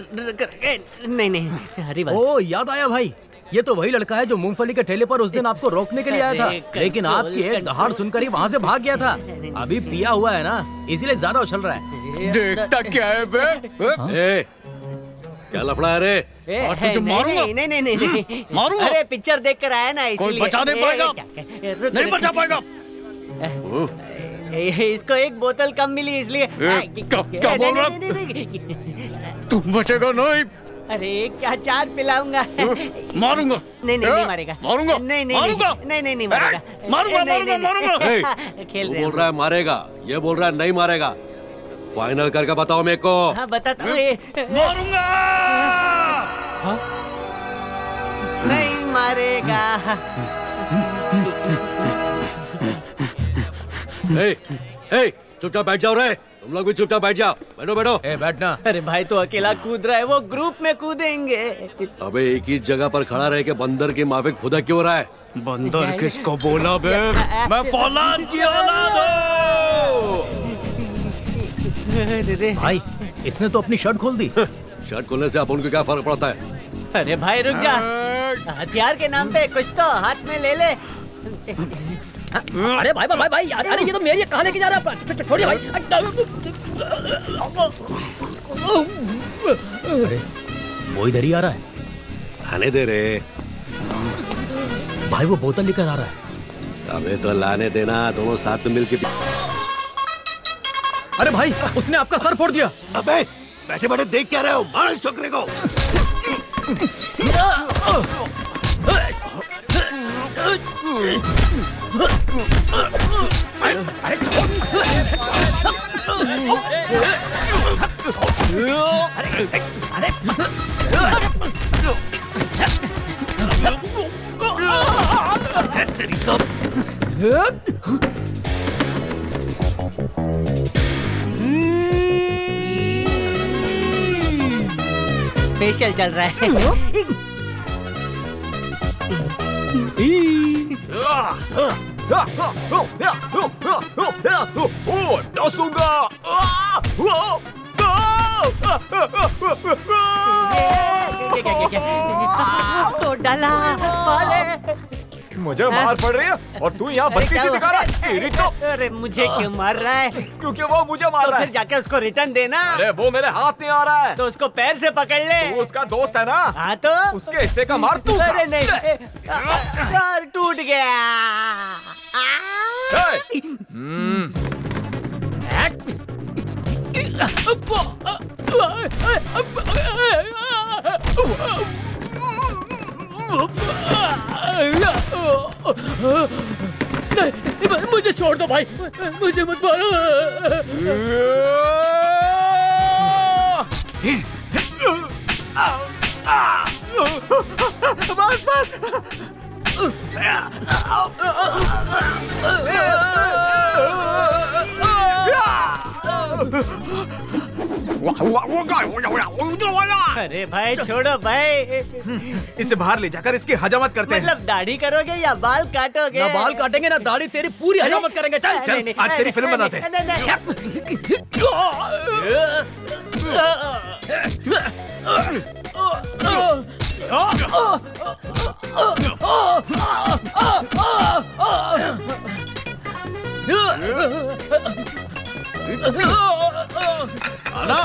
[SPEAKER 3] नहीं हरी बात।
[SPEAKER 18] ओ याद आया भाई, ये तो वही लड़का है जो मूंगफली के ठेले पर उस दिन आपको रोकने के लिए आया था, लेकिन आपकी एक दहाड़ सुनकर ही वहाँ से भाग गया था। अभी पिया हुआ है ना, इसीलिए ज्यादा उछल रहा है।
[SPEAKER 5] देखता क्या है बे?
[SPEAKER 17] क्या लफड़ा है रे?
[SPEAKER 5] तुझे मारूंगा।
[SPEAKER 3] नहीं
[SPEAKER 5] मारूंगा।
[SPEAKER 3] अरे पिक्चर देख कर आया ना, इसलिए।
[SPEAKER 5] कोई बचा नहीं पाएगा, नहीं बचा पाएगा।
[SPEAKER 3] इसको एक बोतल कम मिली इसलिए।
[SPEAKER 5] क्या बोल रहा? तू बचेगा नहीं।
[SPEAKER 3] अरे क्या 4 पिलाऊंगा।
[SPEAKER 5] मारूंगा।
[SPEAKER 3] नहीं मारेगा।
[SPEAKER 5] मारूंगा।
[SPEAKER 3] नहीं
[SPEAKER 5] मारूंगा।
[SPEAKER 3] खेल
[SPEAKER 17] रहे। बोल रहा है मारेगा, ये बोल रहा है नहीं मारेगा। फाइनल करके बताओ मेरे को।
[SPEAKER 3] हाँ बताता हूँ।
[SPEAKER 5] मारूंगा।
[SPEAKER 3] नहीं मारेगा।
[SPEAKER 17] चुपचाप बैठ जाओ रे, तुम लोग भी चुपचाप बैठ जाओ। बैठो।
[SPEAKER 18] बैठना।
[SPEAKER 3] अरे भाई तो अकेला कूद रहा है, वो ग्रुप में कूदेंगे।
[SPEAKER 17] अबे एक ही जगह पर खड़ा रह के बंदर की माफिक खुदा क्यों रहा है?
[SPEAKER 5] बंदर किसको बोला बे? मैं फौलाद की औलाद हूँ।
[SPEAKER 18] भाई इसने तो अपनी शर्ट खोल दी।
[SPEAKER 17] शर्ट खोलने से अपन को क्या फर्क पड़ता है?
[SPEAKER 3] अरे भाई रुक जा, हथियार के नाम पे कुछ तो हाथ में ले ले।
[SPEAKER 18] अरे भाई अरे ये तो मेरी है, कहाँ लेके जा रहा है? छोड़िए भाई। अरे वो इधर ही आ रहा है।
[SPEAKER 17] आने दे रे
[SPEAKER 18] भाई, वो बोतल लेकर आ रहा है।
[SPEAKER 17] अबे तो लाने देना, दोनों साथ में मिलके।
[SPEAKER 18] अरे भाई उसने आपका सर फोड़ दिया।
[SPEAKER 17] अबे बैठे बैठे देख क्या रहे हो? मारो इस छोकरे को।
[SPEAKER 3] फेशियल चल रहा है। तो डाला मारे।
[SPEAKER 19] मुझे मार पड़ रही है और तू यहाँ बत्तीसी दिखा रहा है। तो
[SPEAKER 3] अरे मुझे क्यों मार रहा है?
[SPEAKER 19] क्योंकि वो मुझे मार रहा है।
[SPEAKER 3] फिर जाके उसको रिटर्न देना।
[SPEAKER 19] अरे वो मेरे हाथ नहीं आ रहा है।
[SPEAKER 3] तो उसको पैर से पकड़ ले।
[SPEAKER 19] वो उसका दोस्त है ना।
[SPEAKER 3] हाँ तो
[SPEAKER 19] उसके हिस्से का मार तू।
[SPEAKER 3] अरे नहीं, पैर टूट गया।
[SPEAKER 7] नहीं, मुझे छोड़ दो भाई, मुझे मत मारो।
[SPEAKER 3] बस बस। अरे भाई छोड़ो भाई।
[SPEAKER 4] इसे बाहर ले जाकर इसकी हजामत करते हैं।
[SPEAKER 3] मतलब दाढ़ी करोगे या बाल काटोगे?
[SPEAKER 18] ना बाल काटेंगे ना दाढ़ी, तेरी पूरी हजामत करेंगे। चल
[SPEAKER 4] चल आज तेरी फिल्म बनाते हैं।
[SPEAKER 17] आना,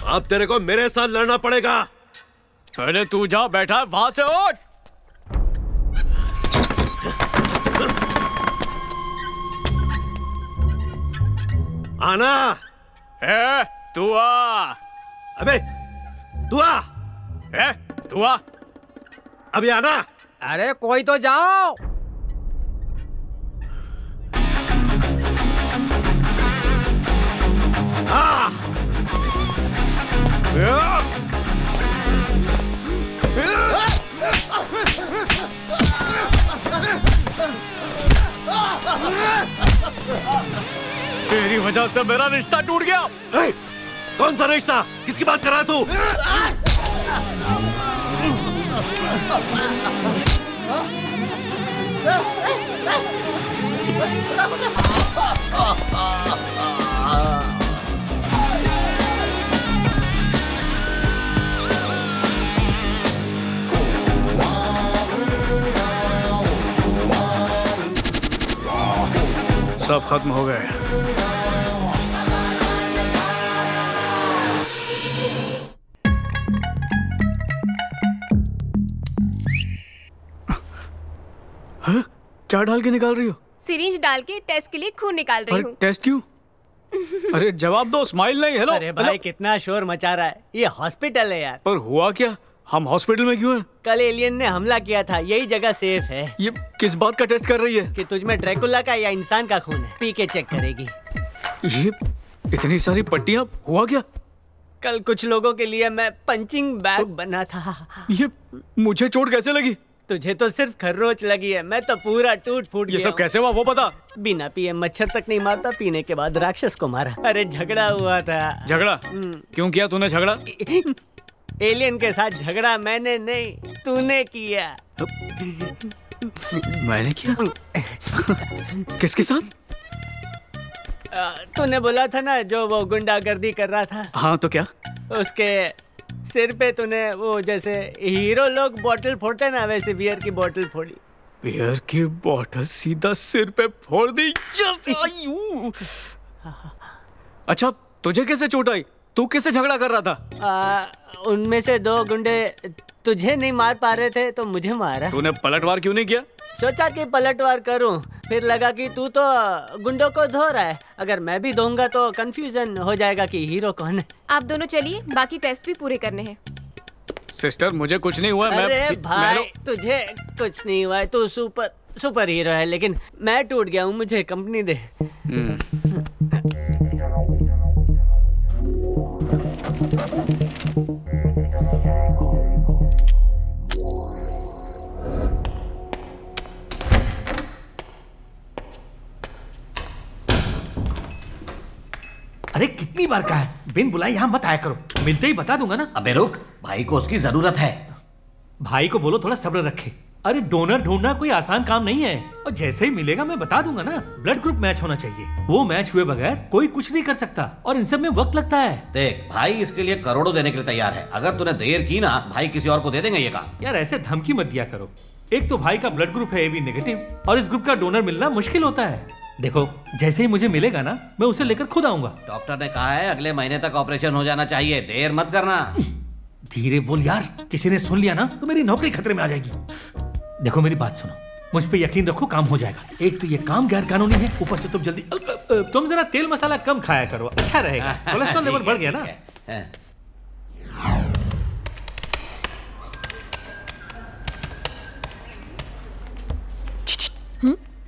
[SPEAKER 17] अब तेरे को मेरे साथ लड़ना पड़ेगा।
[SPEAKER 5] पहले तू जा बैठा है, वहां से उठ।
[SPEAKER 17] आना।
[SPEAKER 5] तू आ।
[SPEAKER 17] अबे तू आ।
[SPEAKER 5] तू आ।
[SPEAKER 17] अभी आना।
[SPEAKER 13] अरे कोई तो जाओ।
[SPEAKER 5] तेरी वजह से मेरा रिश्ता टूट गया।
[SPEAKER 17] कौन सा रिश्ता? किसकी बात कर रहा है तू?
[SPEAKER 5] सब खत्म हो गए। क्या डाल के निकाल रही हो?
[SPEAKER 6] सिरिंज डाल के टेस्ट के लिए खून निकाल रही हूँ।
[SPEAKER 5] टेस्ट क्यों? अरे जवाब दो, स्माइल नहीं। हेलो।
[SPEAKER 3] अरे भाई कितना शोर मचा रहा है, ये हॉस्पिटल है यार।
[SPEAKER 5] पर हुआ क्या? हम हॉस्पिटल में क्यों हैं?
[SPEAKER 3] कल एलियन ने हमला किया था, यही जगह सेफ है।
[SPEAKER 5] ये किस बात का टेस्ट कर रही है?
[SPEAKER 3] कि तुझ में ड्रैकुला का या इंसान का खून है, पी के चेक करेगी।
[SPEAKER 5] ये इतनी सारी पट्टियां, हुआ क्या?
[SPEAKER 3] कल कुछ लोगों के लिए मैं पंचिंग बैग बना था।
[SPEAKER 5] ये मुझे चोट कैसे लगी?
[SPEAKER 3] तुझे तो सिर्फ खर्रोच लगी है, मैं तो पूरा टूट फूट गया।
[SPEAKER 5] ये सब कैसे हुआ वो बता।
[SPEAKER 3] बिना पिए मच्छर तक नहीं मारता, पीने के बाद राक्षस को मारा। अरे झगड़ा हुआ था।
[SPEAKER 5] झगड़ा? क्यों किया तूने झगड़ा?
[SPEAKER 3] एलियन के साथ झगड़ा मैंने नहीं, तूने किया।
[SPEAKER 5] मैंने किया? किसके साथ?
[SPEAKER 3] तूने बोला था ना जो वो गुंडागर्दी कर रहा था।
[SPEAKER 5] हाँ तो क्या?
[SPEAKER 3] उसके सिर पे तूने वो जैसे हीरो लोग बोतल फोड़ते ना, वैसे बियर की बोतल फोड़ी।
[SPEAKER 5] बियर की बोतल सीधा सिर पे फोड़ दी। अच्छा तुझे कैसे चोट आई? तू किससे झगड़ा कर रहा था?
[SPEAKER 3] उनमें से दो गुंडे तुझे नहीं मार पा रहे थे तो मुझे मारा।
[SPEAKER 5] तूने पलटवार क्यों नहीं किया?
[SPEAKER 3] सोचा कि पलटवार करूं, फिर लगा कि तू तो गुंडों को धो रहा है, अगर मैं भी धोऊंगा तो कंफ्यूजन हो जाएगा कि हीरो कौन है।
[SPEAKER 6] आप दोनों चलिए, बाकी टेस्ट भी पूरे करने हैं।
[SPEAKER 5] सिस्टर मुझे कुछ नहीं हुआ।
[SPEAKER 3] अरे भाई तुझे कुछ नहीं हुआ है, तू सुपर हीरो है, लेकिन मैं टूट गया हूँ, मुझे कंपनी दे।
[SPEAKER 18] अरे कितनी बार कहा है, बिन बुलाए यहाँ मत आया करो, मिलते ही बता दूंगा ना।
[SPEAKER 9] अबे रुक, भाई को उसकी जरूरत है।
[SPEAKER 18] भाई को बोलो थोड़ा सब्र रखे,
[SPEAKER 20] अरे डोनर ढूंढना कोई आसान काम नहीं है, और जैसे ही मिलेगा मैं बता दूंगा ना। ब्लड ग्रुप मैच होना चाहिए, वो मैच हुए बगैर कोई कुछ नहीं कर सकता, और इन सब में वक्त लगता है।
[SPEAKER 9] देख भाई, इसके लिए करोड़ों देने के लिए तैयार है। अगर तूने देर की ना, भाई किसी और को दे देंगे ये काम।
[SPEAKER 20] यार ऐसे धमकी मत दिया करो। एक तो भाई का ब्लड ग्रुप है AB नेगेटिव, और इस ग्रुप का डोनर मिलना मुश्किल होता है। देखो जैसे ही मुझे मिलेगा ना, मैं उसे लेकर खुद आऊंगा।
[SPEAKER 9] डॉक्टर ने कहा है अगले महीने तक ऑपरेशन हो जाना चाहिए, देर मत करना।
[SPEAKER 20] धीरे बोल यार, किसी ने सुन लिया ना तो मेरी नौकरी खतरे में आ जाएगी। देखो मेरी बात सुनो, मुझ पे यकीन रखो, काम हो जाएगा। एक तो ये काम गैर कानूनी है, ऊपर से तुम जल्दी तुम जरा तेल मसाला कम खाया करो, अच्छा रहेगा। कोलेस्ट्रॉल लेवल बढ़ गया ना।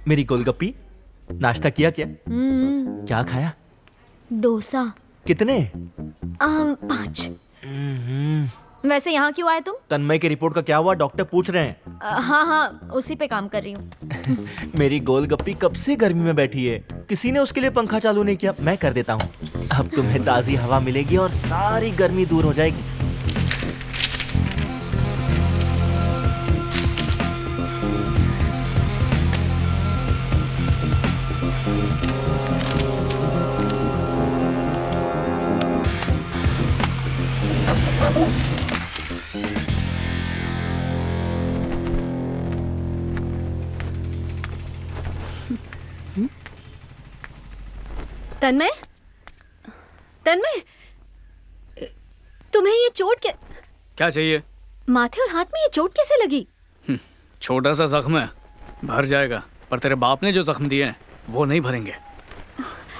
[SPEAKER 21] मेरी गोलगप्पी, नाश्ता किया क्या? क्या खाया?
[SPEAKER 14] डोसा।
[SPEAKER 21] कितने?
[SPEAKER 14] 5। वैसे यहाँ क्यों आए तुम?
[SPEAKER 21] तन्मय की रिपोर्ट का क्या हुआ? डॉक्टर पूछ रहे हैं।
[SPEAKER 14] हाँ, उसी पे काम कर रही हूँ।
[SPEAKER 21] मेरी गोलगप्पी कब से गर्मी में बैठी है, किसी ने उसके लिए पंखा चालू नहीं किया। मैं कर देता हूँ, अब तुम्हें ताजी हवा मिलेगी और सारी गर्मी दूर हो जाएगी।
[SPEAKER 6] तन्मय, तन्मय, तुम्हें ये चोट
[SPEAKER 5] क्या चाहिए?
[SPEAKER 6] माथे और हाथ में ये चोट कैसे लगी?
[SPEAKER 5] छोटा सा जख्म है, भर जाएगा, पर तेरे बाप ने जो जख्म दिए हैं वो नहीं भरेंगे।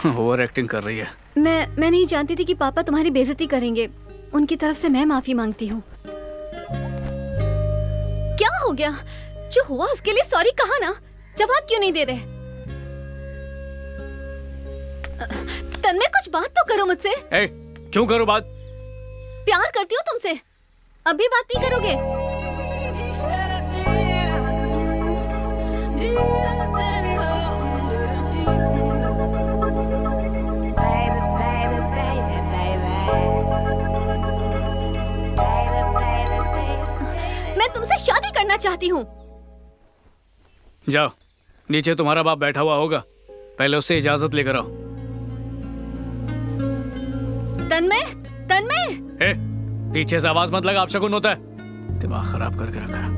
[SPEAKER 5] ओवर एक्टिंग कर रही है।
[SPEAKER 6] मैं नहीं जानती थी कि पापा तुम्हारी बेइज्जती करेंगे। उनकी तरफ से मैं माफी मांगती हूँ। क्या हो गया? जो हुआ उसके लिए सॉरी कहा ना, जवाब क्यों नहीं दे रहे? तन्मय कुछ बात तो करो मुझसे।
[SPEAKER 5] क्यों करो बात?
[SPEAKER 6] प्यार करती हूँ तुमसे, अभी बात नहीं करोगे? मैं तुमसे शादी करना चाहती हूँ।
[SPEAKER 5] जाओ, नीचे तुम्हारा बाप बैठा हुआ होगा, पहले उससे इजाजत लेकर आओ।
[SPEAKER 6] तन्मय, तन्मय!
[SPEAKER 5] पीछे से आवाज मत लगा, आप शकुन होता है। दिमाग खराब करके रखा है।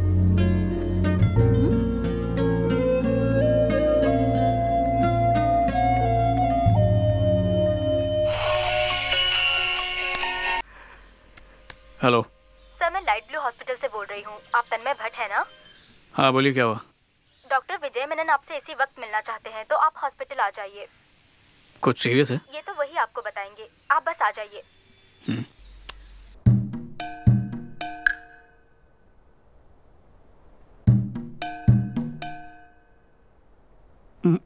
[SPEAKER 5] हेलो
[SPEAKER 22] सर, मैं लाइट ब्लू हॉस्पिटल से बोल रही हूँ। आप तन्मय भट्ट है ना?
[SPEAKER 5] हाँ बोलिए, क्या हुआ?
[SPEAKER 22] डॉक्टर विजय मेनन आपसे इसी वक्त मिलना चाहते हैं, तो आप हॉस्पिटल आ जाइए।
[SPEAKER 5] कुछ सीरियस है?
[SPEAKER 22] ये तो वही आपको बताएंगे, आप बस आ जाइए।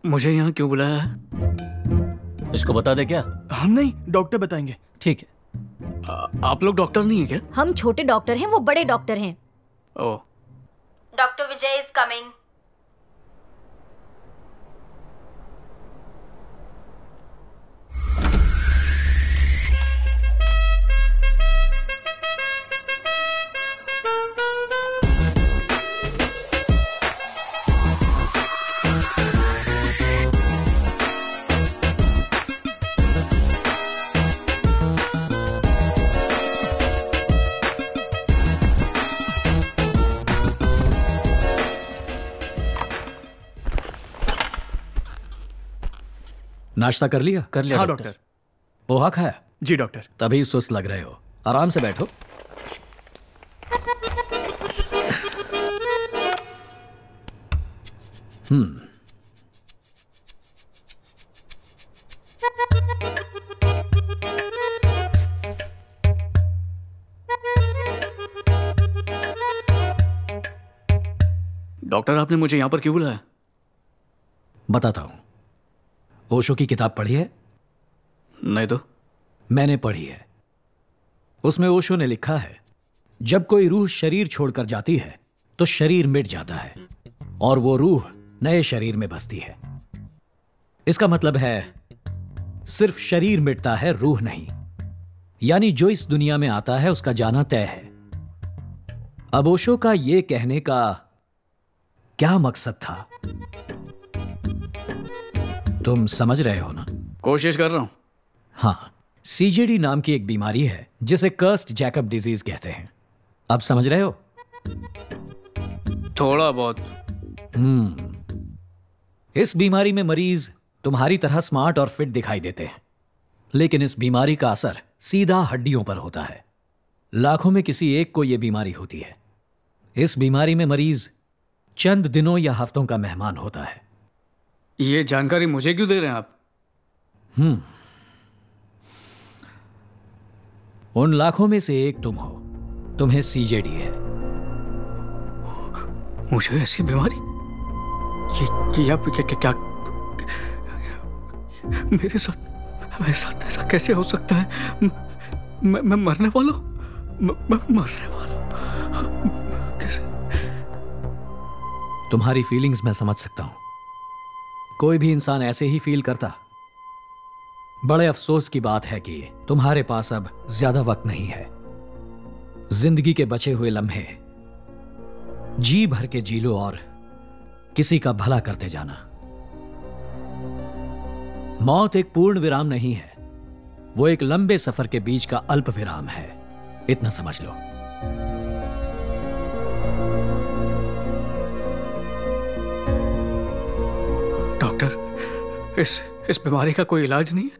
[SPEAKER 5] मुझे यहाँ क्यों बुलाया है?
[SPEAKER 1] इसको बता दे क्या?
[SPEAKER 21] हम नहीं, डॉक्टर बताएंगे।
[SPEAKER 1] ठीक है।
[SPEAKER 5] आप लोग डॉक्टर नहीं है क्या?
[SPEAKER 14] हम छोटे डॉक्टर हैं, वो बड़े डॉक्टर हैं।
[SPEAKER 5] ओह।
[SPEAKER 22] Doctor Vijay is coming.
[SPEAKER 18] नाश्ता कर लिया?
[SPEAKER 21] कर लिया।
[SPEAKER 18] हाँ
[SPEAKER 21] डॉक्टर।
[SPEAKER 18] पोहा खाया?
[SPEAKER 21] जी डॉक्टर।
[SPEAKER 18] तभी सुस्त लग रहे हो, आराम से बैठो।
[SPEAKER 5] डॉक्टर, आपने मुझे यहाँ पर क्यों बुलाया?
[SPEAKER 18] बताता हूं। ओशो की किताब पढ़ी है?
[SPEAKER 5] नहीं तो।
[SPEAKER 18] मैंने पढ़ी है। उसमें ओशो ने लिखा है, जब कोई रूह शरीर छोड़कर जाती है तो शरीर मिट जाता है और वो रूह नए शरीर में बसती है। इसका मतलब है सिर्फ शरीर मिटता है, रूह नहीं। यानी जो इस दुनिया में आता है उसका जाना तय है। अब ओशो का यह कहने का क्या मकसद था? तुम समझ रहे हो ना?
[SPEAKER 5] कोशिश कर रहा हूं।
[SPEAKER 18] हाँ, सीजेडी नाम की एक बीमारी है जिसे कर्स्ड जैकब डिजीज कहते हैं। अब समझ रहे हो?
[SPEAKER 5] थोड़ा बहुत।
[SPEAKER 18] इस बीमारी में मरीज तुम्हारी तरह स्मार्ट और फिट दिखाई देते हैं, लेकिन इस बीमारी का असर सीधा हड्डियों पर होता है। लाखों में किसी एक को यह बीमारी होती है। इस बीमारी में मरीज चंद दिनों या हफ्तों का मेहमान होता है।
[SPEAKER 5] ये जानकारी मुझे क्यों दे रहे हैं आप?
[SPEAKER 18] उन लाखों में से एक तुम हो। तुम्हें सीजेडी है।
[SPEAKER 5] मुझे ऐसी बीमारी? ये क्या मेरे साथ ऐसा कैसे हो सकता है? मैं मरने वाला हूं। मैं मरने वाला हूं। कैसे?
[SPEAKER 18] तुम्हारी फीलिंग्स मैं समझ सकता हूं। कोई भी इंसान ऐसे ही फील करता। बड़े अफसोस की बात है कि तुम्हारे पास अब ज्यादा वक्त नहीं है। जिंदगी के बचे हुए लम्हे जी भर के जी लो और किसी का भला करते जाना। मौत एक पूर्ण विराम नहीं है, वो एक लंबे सफर के बीच का अल्प विराम है। इतना समझ लो।
[SPEAKER 5] डॉक्टर, इस बीमारी का कोई इलाज नहीं है?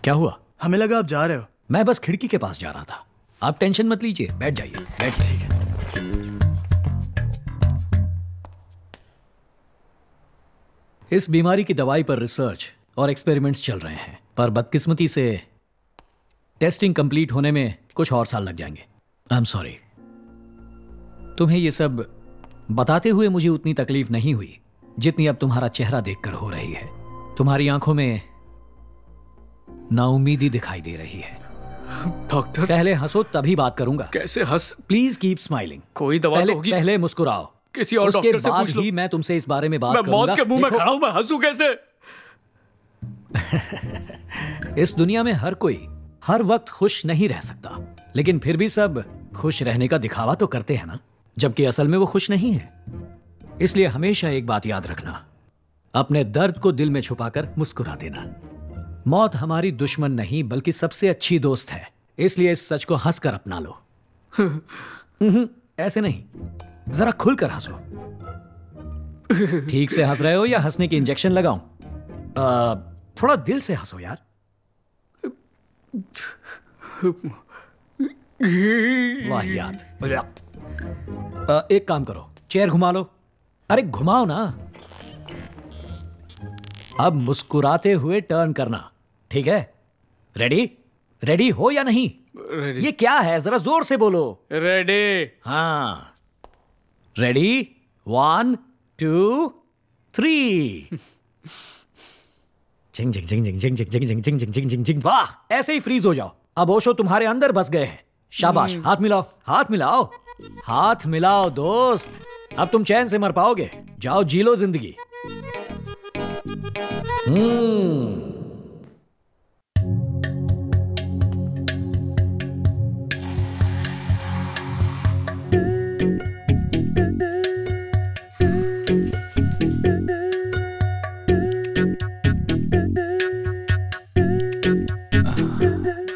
[SPEAKER 18] क्या हुआ?
[SPEAKER 10] हमें लगा आप जा रहे हो।
[SPEAKER 18] मैं बस खिड़की के पास जा रहा था। आप टेंशन मत लीजिए, बैठ जाइए। बैठिए। ठीक है। इस बीमारी की दवाई पर रिसर्च और एक्सपेरिमेंट्स चल रहे हैं, पर बदकिस्मती से टेस्टिंग कंप्लीट होने में कुछ और साल लग जाएंगे। I am sorry. तुम्हें यह सब बताते हुए मुझे उतनी तकलीफ नहीं हुई जितनी अब तुम्हारा चेहरा देखकर हो रही है। तुम्हारी आंखों में नाउमीदी दिखाई दे रही है।
[SPEAKER 5] डॉक्टर,
[SPEAKER 18] पहले हंसो तभी बात करूंगा।
[SPEAKER 5] कैसे हंस?
[SPEAKER 18] Please keep smiling.
[SPEAKER 5] कोई दवा तो होगी।
[SPEAKER 18] पहले मुस्कुराओ।
[SPEAKER 5] किसी और डॉक्टर से पूछ लो।
[SPEAKER 18] ही मैं तुमसे इस बारे में बात करूंगा।
[SPEAKER 5] मैं मौत के मुंह में खड़ा हूं, मैं हंसूं कैसे?
[SPEAKER 18] इस दुनिया में हर कोई हर वक्त खुश नहीं रह सकता, लेकिन फिर भी सब खुश रहने का दिखावा तो करते हैं ना, जबकि असल में वो खुश नहीं है। इसलिए हमेशा एक बात याद रखना, अपने दर्द को दिल में छुपाकर मुस्कुरा देना। मौत हमारी दुश्मन नहीं बल्कि सबसे अच्छी दोस्त है, इसलिए इस सच को हंसकर अपना लो। ऐसे नहीं, जरा खुलकर हंसो। ठीक से हंस रहे हो या हंसने की इंजेक्शन लगाऊं? थोड़ा दिल से हंसो यार। वाहियात। एक काम करो, चेयर घुमा लो। अरे घुमाओ ना। अब मुस्कुराते हुए टर्न करना, ठीक है? रेडी? रेडी हो या नहीं?
[SPEAKER 5] रेडी।
[SPEAKER 18] ये क्या है, जरा जोर से बोलो।
[SPEAKER 5] रेडी।
[SPEAKER 18] हाँ, रेडी? 1 2 3। जिंग जिंग जिंग जिंग जिंग जिंग जिंग जिंग जिंग जिंग जिंग जिंग जिंग। वाह, ऐसे ही फ्रीज हो जाओ। अब ओशो तुम्हारे अंदर बस गए हैं। शाबाश, हाथ मिलाओ, हाथ मिलाओ, हाथ मिलाओ दोस्त। अब तुम चैन से मर पाओगे। जाओ जी लो जिंदगी।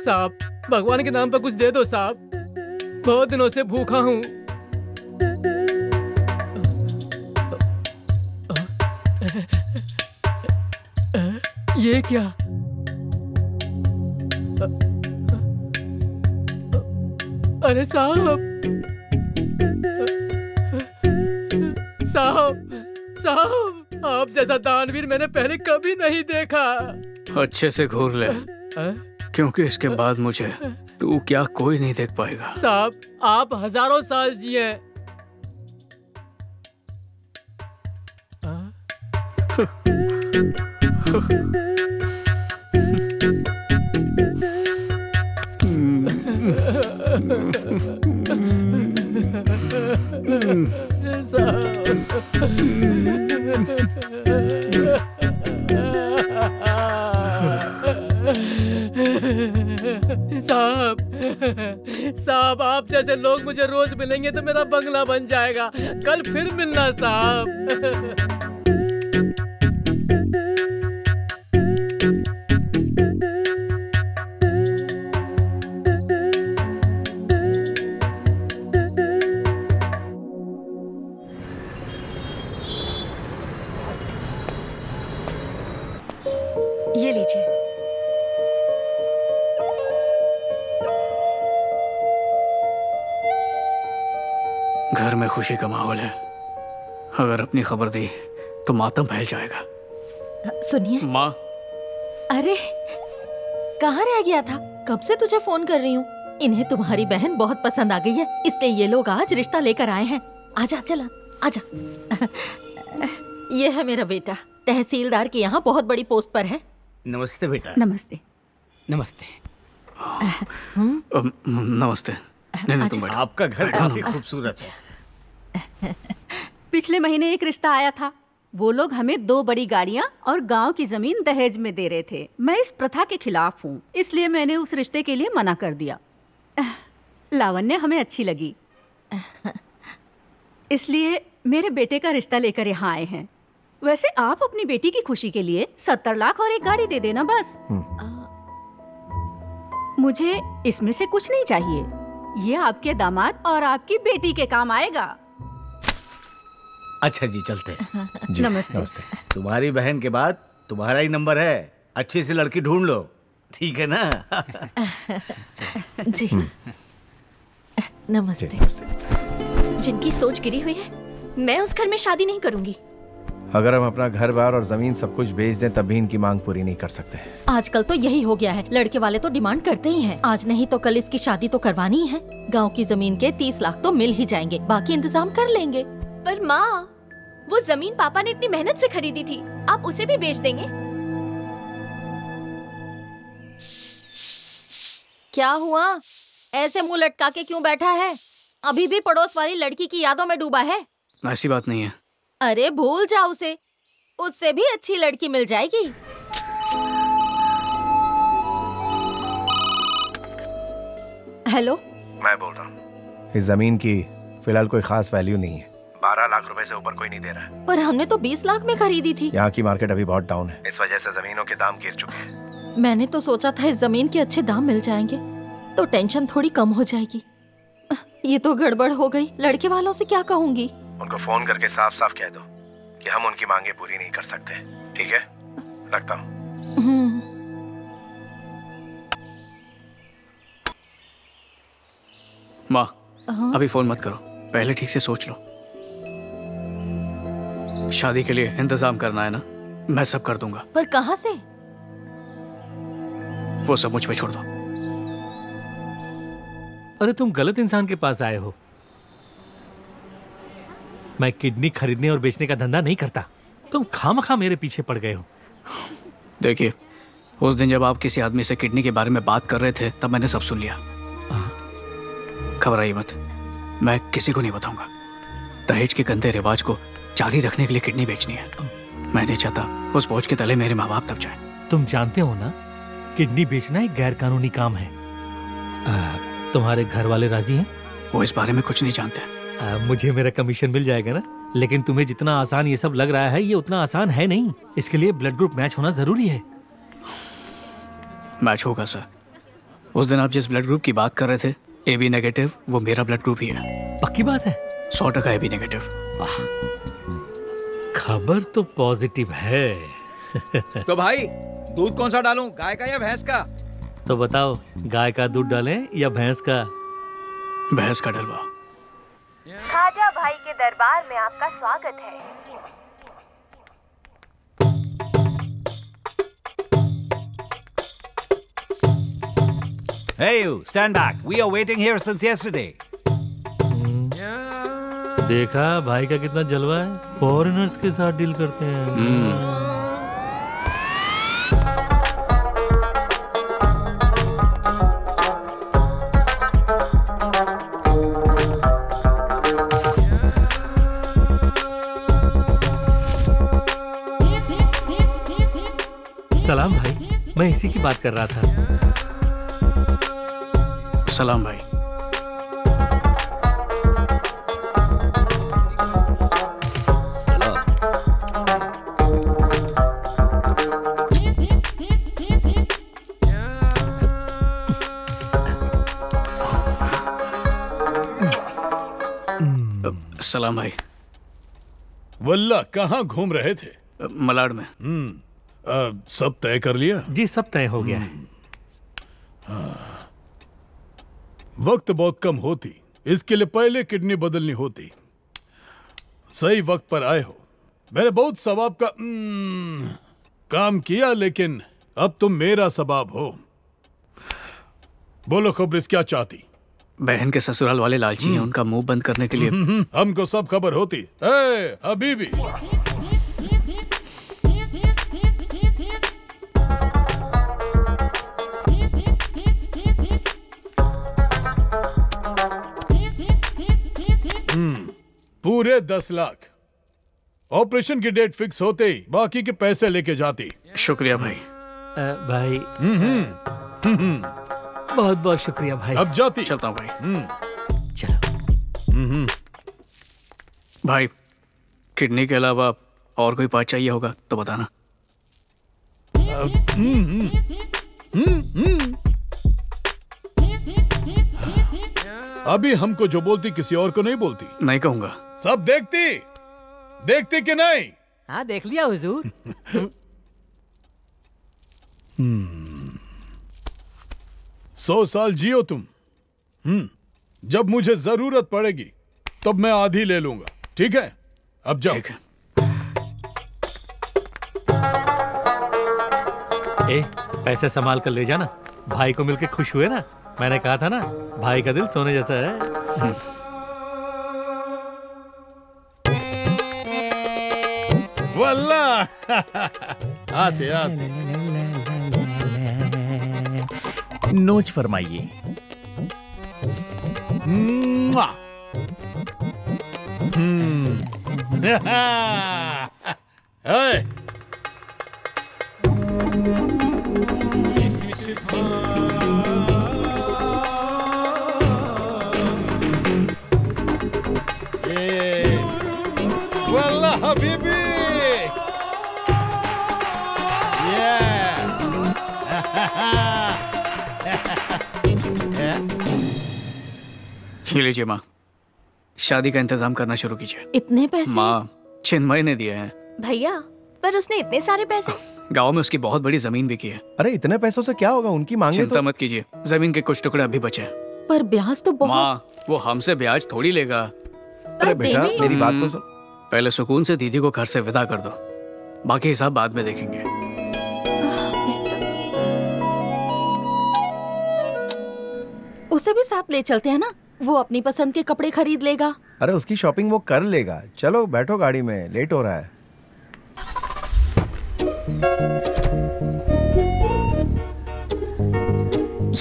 [SPEAKER 7] साहब, भगवान के नाम पर कुछ दे दो साहब, बहुत दिनों से भूखा हूँ। ये क्या? अरे साहब, साहब, साहब, आप जैसा दानवीर मैंने पहले कभी नहीं देखा।
[SPEAKER 5] अच्छे से घूर ले, क्योंकि इसके बाद मुझे तू क्या कोई नहीं देख पाएगा।
[SPEAKER 7] साहब, आप हजारों साल जिए। साहब, जैसे लोग मुझे रोज मिलेंगे तो मेरा बंगला बन जाएगा। कल फिर मिलना साहब।
[SPEAKER 10] ये लीजिए।
[SPEAKER 5] घर में खुशी का माहौल है। अगर अपनी खबर दी तो मातम फैल जाएगा।
[SPEAKER 2] सुनिए
[SPEAKER 5] माँ।
[SPEAKER 2] अरे कहाँ रह गया था? कब से तुझे फोन कर रही हूँ। इन्हें तुम्हारी बहन बहुत पसंद आ गई है, इसलिए ये लोग आज रिश्ता लेकर आए हैं। आजा चला आजा। ये है मेरा बेटा, तहसीलदार के यहाँ बहुत बड़ी पोस्ट पर है।
[SPEAKER 11] नमस्ते बेटा।
[SPEAKER 12] नमस्ते।
[SPEAKER 11] नमस्ते।
[SPEAKER 5] नमस्ते। नहीं, तुम बैठो।
[SPEAKER 11] आपका घर काफी खूबसूरत है।
[SPEAKER 12] पिछले महीने एक रिश्ता आया था। वो लोग हमें 2 बड़ी गाड़ियाँ और गांव की जमीन दहेज में दे रहे थे। मैं इस प्रथा के खिलाफ हूँ, इसलिए मैंने उस रिश्ते के लिए मना कर दिया। लावण्य हमें अच्छी लगी, इसलिए मेरे बेटे का रिश्ता लेकर यहाँ आए हैं। वैसे आप अपनी बेटी की खुशी के लिए 70 लाख और एक गाड़ी दे देना बस। मुझे इसमें से कुछ नहीं चाहिए। ये आपके दामाद और आपकी बेटी के काम आएगा।
[SPEAKER 11] अच्छा जी, चलते हैं।
[SPEAKER 12] नमस्ते।
[SPEAKER 11] नमस्ते। तुम्हारी बहन के बाद तुम्हारा ही नंबर है। अच्छी सी लड़की ढूंढ लो, ठीक है ना?
[SPEAKER 2] जी नमस्ते।
[SPEAKER 6] जिनकी सोच गिरी हुई है, मैं उस घर में शादी नहीं करूंगी।
[SPEAKER 4] अगर हम अपना घर बार और जमीन सब कुछ बेच दें तब भी इनकी मांग पूरी नहीं कर सकते।
[SPEAKER 2] आजकल तो यही हो गया है, लड़के वाले तो डिमांड करते ही हैं। आज नहीं तो कल इसकी शादी तो करवानी ही है। गांव की जमीन के 30 लाख तो मिल ही जाएंगे, बाकी इंतजाम कर लेंगे।
[SPEAKER 6] पर माँ, वो जमीन पापा ने इतनी मेहनत से खरीदी थी, आप उसे भी बेच देंगे?
[SPEAKER 2] क्या हुआ? ऐसे मुंह लटका के क्यों बैठा है? अभी भी पड़ोस वाली लड़की की यादों में डूबा है?
[SPEAKER 5] ऐसी बात नहीं है।
[SPEAKER 2] अरे भूल जा उसे, उससे भी अच्छी लड़की मिल जाएगी। हेलो,
[SPEAKER 4] मैं बोल रहा हूँ। इस जमीन की फिलहाल कोई खास वैल्यू नहीं है। 12 लाख रुपए से ऊपर कोई नहीं दे रहा है।
[SPEAKER 2] पर हमने तो 20 लाख में खरीदी थी।
[SPEAKER 4] यहाँ की मार्केट अभी बहुत डाउन है, इस वजह से जमीनों के दाम गिर चुके हैं।
[SPEAKER 2] मैंने तो सोचा था इस जमीन के अच्छे दाम मिल जाएंगे तो टेंशन थोड़ी कम हो जाएगी। ये तो गड़बड़ हो गई। लड़के वालों से क्या कहूँगी?
[SPEAKER 4] उनको फोन करके साफ साफ कह दो कि हम उनकी मांगे पूरी नहीं कर सकते। ठीक है, रखता हूँ।
[SPEAKER 5] माँ, अभी फोन मत करो, पहले ठीक से सोच लो। शादी के लिए इंतजाम करना है ना, मैं सब कर दूंगा।
[SPEAKER 2] पर कहाँ से?
[SPEAKER 5] वो सब मुझ पे छोड़ दो।
[SPEAKER 20] अरे तुम गलत इंसान के पास आए हो। मैं किडनी खरीदने और बेचने का धंधा नहीं करता। तुम खामखा मेरे पीछे पड़ गए हो।
[SPEAKER 5] देखिए, उस दिन जब आप किसी आदमी से किडनी के बारे में बात कर रहे थे तब मैंने सब सुन लिया। घबराइए मत, मैं किसी को नहीं बताऊंगा। दहेज के गंदे रिवाज को जारी रखने के लिए किडनी बेचनी है। मैं नहीं चाहता उस बोझ के तले मेरे माँ बाप दब जाए।
[SPEAKER 20] तुम जानते हो ना, किडनी बेचना एक गैर कानूनी काम है। तुम्हारे घर वाले राजी हैं?
[SPEAKER 5] वो इस बारे में कुछ नहीं जानते।
[SPEAKER 20] मुझे मेरा कमीशन मिल जाएगा ना। लेकिन तुम्हें जितना आसान ये सब लग रहा है, ये उतना आसान है नहीं। इसके लिए ब्लड ग्रुप मैच होना जरूरी है।
[SPEAKER 5] मैच होगा सर। उस दिन आप जिस ब्लड ग्रुप की बात कर रहे थे, AB नेगेटिव, वो मेरा ब्लड ग्रुप ही है।
[SPEAKER 20] पक्की बात है?
[SPEAKER 5] 100% AB नेगेटिव।
[SPEAKER 20] खबर तो पॉजिटिव है।
[SPEAKER 19] तो भाई दूध कौन सा डालूं, गाय का या भैंस का?
[SPEAKER 20] तो बताओ, गाय का दूध डालें या भैंस का?
[SPEAKER 5] भैंस का डलवाओ।
[SPEAKER 22] खाजा भाई के दरबार में आपका स्वागत है।
[SPEAKER 23] Hey you, stand back. We are waiting here since yesterday.
[SPEAKER 20] देखा भाई का कितना जलवा है। फॉरेनर्स के साथ डील करते हैं। सलाम भाई, मैं इसी की बात कर रहा था।
[SPEAKER 5] सलाम भाई। सलाम भाई।
[SPEAKER 8] वल्ला कहाँ घूम रहे थे?
[SPEAKER 5] मलाड में।
[SPEAKER 8] सब तय कर लिया?
[SPEAKER 20] जी सब तय हो गया है।
[SPEAKER 8] वक्त बहुत कम होती, इसके लिए पहले किडनी बदलनी होती। सही वक्त पर आए हो। मैंने बहुत सवाब का काम किया, लेकिन अब तुम मेरा सबाब हो। बोलो खबरिस, क्या चाहती?
[SPEAKER 5] बहन के ससुराल वाले लालची हैं, उनका मुंह बंद करने के लिए।
[SPEAKER 8] हमको सब खबर होती। ए हबीबी, पूरे 10 लाख। ऑपरेशन की डेट फिक्स होते ही बाकी के पैसे लेके जाती।
[SPEAKER 5] शुक्रिया भाई।
[SPEAKER 20] भाई बहुत बहुत शुक्रिया भाई।
[SPEAKER 8] अब जाती।
[SPEAKER 5] चलता हूँ भाई।
[SPEAKER 20] चलो।
[SPEAKER 5] भाई किडनी के अलावा और कोई पार्ट चाहिए होगा तो बताना।
[SPEAKER 8] अभी हमको जो बोलती किसी और को नहीं बोलती।
[SPEAKER 5] नहीं कहूंगा।
[SPEAKER 8] सब देखती कि नहीं?
[SPEAKER 7] हाँ देख लिया हुजूर।
[SPEAKER 8] 100 साल जियो तुम। जब मुझे जरूरत पड़ेगी तब मैं आधी ले लूंगा, ठीक है? अब जाओ।
[SPEAKER 20] पैसे संभाल कर ले जाना। भाई को मिलके खुश हुए ना? मैंने कहा था ना, भाई का दिल सोने जैसा है।
[SPEAKER 8] वल्लाह आते आते
[SPEAKER 21] नोच फरमाइए।
[SPEAKER 8] वल्लाह हबीबी।
[SPEAKER 5] ये लीजिए माँ, शादी का इंतजाम करना शुरू कीजिए।
[SPEAKER 2] इतने पैसे?
[SPEAKER 5] माँ चिन्मय ने दिए हैं।
[SPEAKER 6] भैया पर उसने इतने सारे पैसे?
[SPEAKER 5] गांव में उसकी बहुत बड़ी जमीन बिकी है।
[SPEAKER 4] अरे इतने पैसों से क्या होगा, उनकी मांगे
[SPEAKER 5] चिंता
[SPEAKER 4] तो।
[SPEAKER 5] मत कीजिए, जमीन के कुछ टुकड़े अभी बचे।
[SPEAKER 2] पर ब्याज तो बहुत।
[SPEAKER 5] माँ वो हमसे ब्याज थोड़ी लेगा।
[SPEAKER 4] अरे बेटा मेरी बात तो सुन।
[SPEAKER 5] पहले सुकून से दीदी को घर से विदा कर दो, बाकी हिसाब बाद में देखेंगे।
[SPEAKER 2] उसे भी साथ ले चलते हैं ना, वो अपनी पसंद के कपड़े खरीद लेगा।
[SPEAKER 4] अरे उसकी शॉपिंग वो कर लेगा। चलो बैठो गाड़ी में, लेट हो रहा है।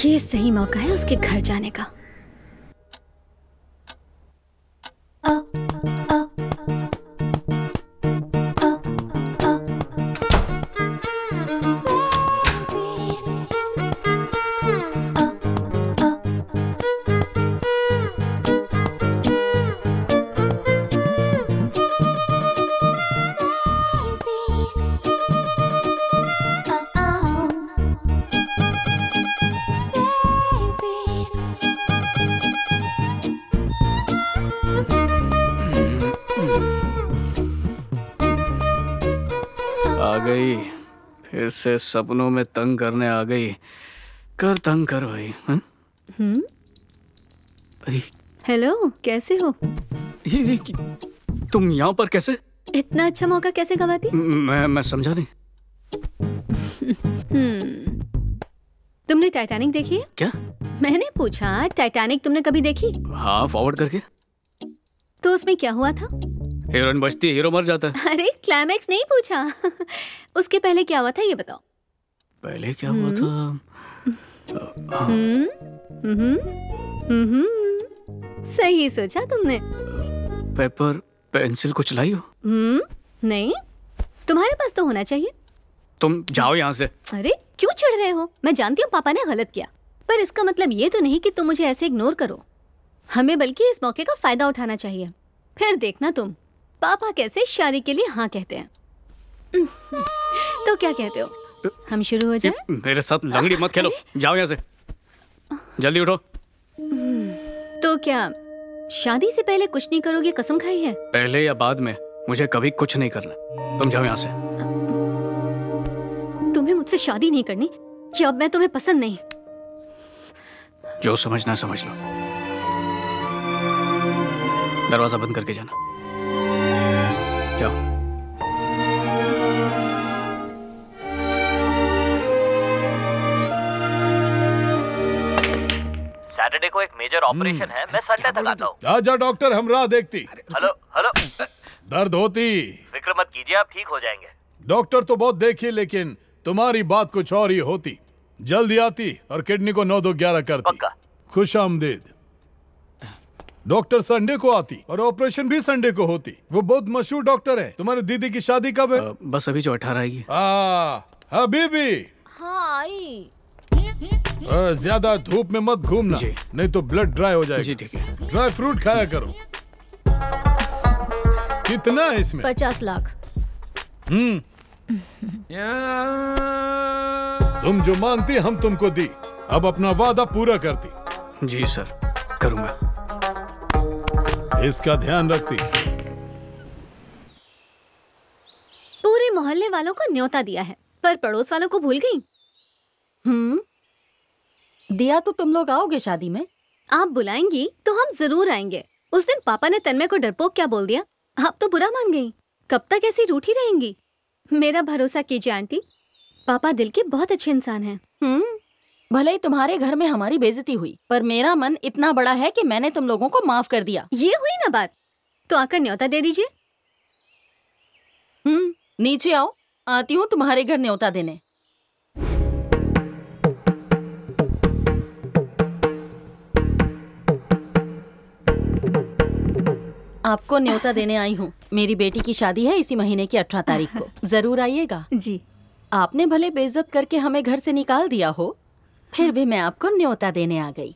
[SPEAKER 10] ये सही मौका है उसके घर जाने का।
[SPEAKER 5] आ गई फिर से सपनों में तंग करने आ गई। कर तंग कर भाई। अरे
[SPEAKER 10] हेलो, कैसे हो?
[SPEAKER 5] तुम यहाँ पर कैसे?
[SPEAKER 10] इतना अच्छा मौका कैसे गवाती?
[SPEAKER 5] मैं समझा नहीं।
[SPEAKER 10] तुमने टाइटैनिक देखी है?
[SPEAKER 5] क्या?
[SPEAKER 10] मैंने पूछा टाइटैनिक तुमने कभी देखी?
[SPEAKER 5] हाँ फॉरवर्ड करके।
[SPEAKER 10] तो उसमें क्या हुआ था?
[SPEAKER 5] हीरोइन बचती है, हीरो मर जाता है।
[SPEAKER 10] अरे क्लाइमैक्स नहीं पूछा। उसके पहले क्या हुआ था ये बताओ।
[SPEAKER 5] पहले क्या हुआ था?
[SPEAKER 10] सही सोचा तुमने।
[SPEAKER 5] पेपर पेंसिल कुछ लाई हो?
[SPEAKER 10] नहीं, तुम्हारे पास तो होना चाहिए।
[SPEAKER 5] तुम जाओ यहाँ से।
[SPEAKER 10] अरे क्यों चिढ़ रहे हो? मैं जानती हूँ पापा ने गलत किया, पर इसका मतलब ये तो नहीं कि तुम मुझे ऐसे इग्नोर करो। हमें बल्कि इस मौके का फायदा उठाना चाहिए। फिर देखना तुम पापा कैसे शादी के लिए हाँ कहते हैं। तो क्या कहते हो, हम शुरू हो जाए?
[SPEAKER 5] मेरे साथ लंगड़ी मत खेलो, जाओ यहाँ से, जल्दी उठो।
[SPEAKER 10] तो क्या शादी से पहले कुछ नहीं करोगे, कसम खाई है?
[SPEAKER 5] पहले या बाद में मुझे कभी कुछ नहीं करना। तुम जाओ यहाँ से।
[SPEAKER 10] तुम्हें मुझसे शादी नहीं करनी या अब मैं तुम्हें पसंद नहीं?
[SPEAKER 5] जो समझना समझ लो। दरवाजा बंद करके जाना। जाओ।
[SPEAKER 1] सैटरडे को एक मेजर ऑपरेशन है, मैं संडे तक आता हूँ।
[SPEAKER 8] जा डॉक्टर, हम राह देखती।
[SPEAKER 1] Hello hello.
[SPEAKER 8] दर्द होती?
[SPEAKER 1] फिक्र मत कीजिए, आप ठीक हो जाएंगे।
[SPEAKER 8] डॉक्टर तो बहुत देखी, लेकिन तुम्हारी बात कुछ और ही होती। जल्दी आती और किडनी को 9-2-11 करती। खुश आमदीद। डॉक्टर संडे को आती और ऑपरेशन भी संडे को होती। वो बहुत मशहूर डॉक्टर है। तुम्हारी दीदी की शादी कब है?
[SPEAKER 5] बस अभी जो 18 आएगी।
[SPEAKER 8] हबीबी।
[SPEAKER 2] हाँ आई।
[SPEAKER 8] ज्यादा धूप में मत घूमना, नहीं तो ब्लड ड्राई हो जाएगा।
[SPEAKER 5] जी ठीक है।
[SPEAKER 8] ड्राई फ्रूट खाया करो। कितना है इसमें?
[SPEAKER 10] 50 लाख।
[SPEAKER 8] तुम जो मांगती हम तुमको दी, अब अपना वादा पूरा करती।
[SPEAKER 5] जी सर, करूंगा।
[SPEAKER 8] इसका ध्यान रखती।
[SPEAKER 10] पूरे मोहल्ले वालों को न्योता दिया है, पर पड़ोस वालों को भूल गई।
[SPEAKER 12] दिया तो तुम लोग आओगे शादी में?
[SPEAKER 10] आप बुलाएंगी तो हम जरूर आएंगे। उस दिन पापा ने तन्मय को डरपोक क्या बोल दिया, आप तो बुरा मान गई। कब तक ऐसी रूठी रहेंगी? मेरा भरोसा कीजिए आंटी, पापा दिल के बहुत अच्छे इंसान हैं।
[SPEAKER 12] भले ही तुम्हारे घर में हमारी बेइज्जती हुई, पर मेरा मन इतना बड़ा है कि मैंने तुम लोगों को माफ कर दिया।
[SPEAKER 10] ये हुई ना बात, तो आकर न्योता दे दीजिए।
[SPEAKER 12] नीचे आओ, आती हूँ तुम्हारे घर न्योता देने। आपको न्योता देने आई हूँ। मेरी बेटी की शादी है इसी महीने की 18 तारीख को, जरूर आइएगा।
[SPEAKER 10] जी।
[SPEAKER 12] आपने भले बेइज्जत करके हमें घर से निकाल दिया हो, फिर भी मैं आपको न्योता देने आ गई।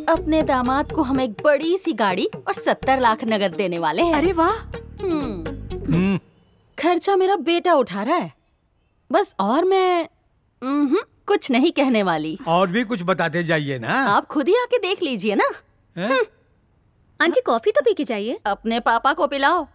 [SPEAKER 12] अपने दामाद को हम एक बड़ी सी गाड़ी और 70 लाख नगद देने वाले हैं।
[SPEAKER 10] अरे वाह।
[SPEAKER 12] खर्चा मेरा बेटा उठा रहा है बस, और मैं कुछ नहीं कहने वाली।
[SPEAKER 11] और भी कुछ बताते जाइए ना।
[SPEAKER 12] आप खुद ही आके देख लीजिए ना।
[SPEAKER 10] आंटी कॉफी तो पी के जाइए।
[SPEAKER 12] अपने पापा को पिलाओ।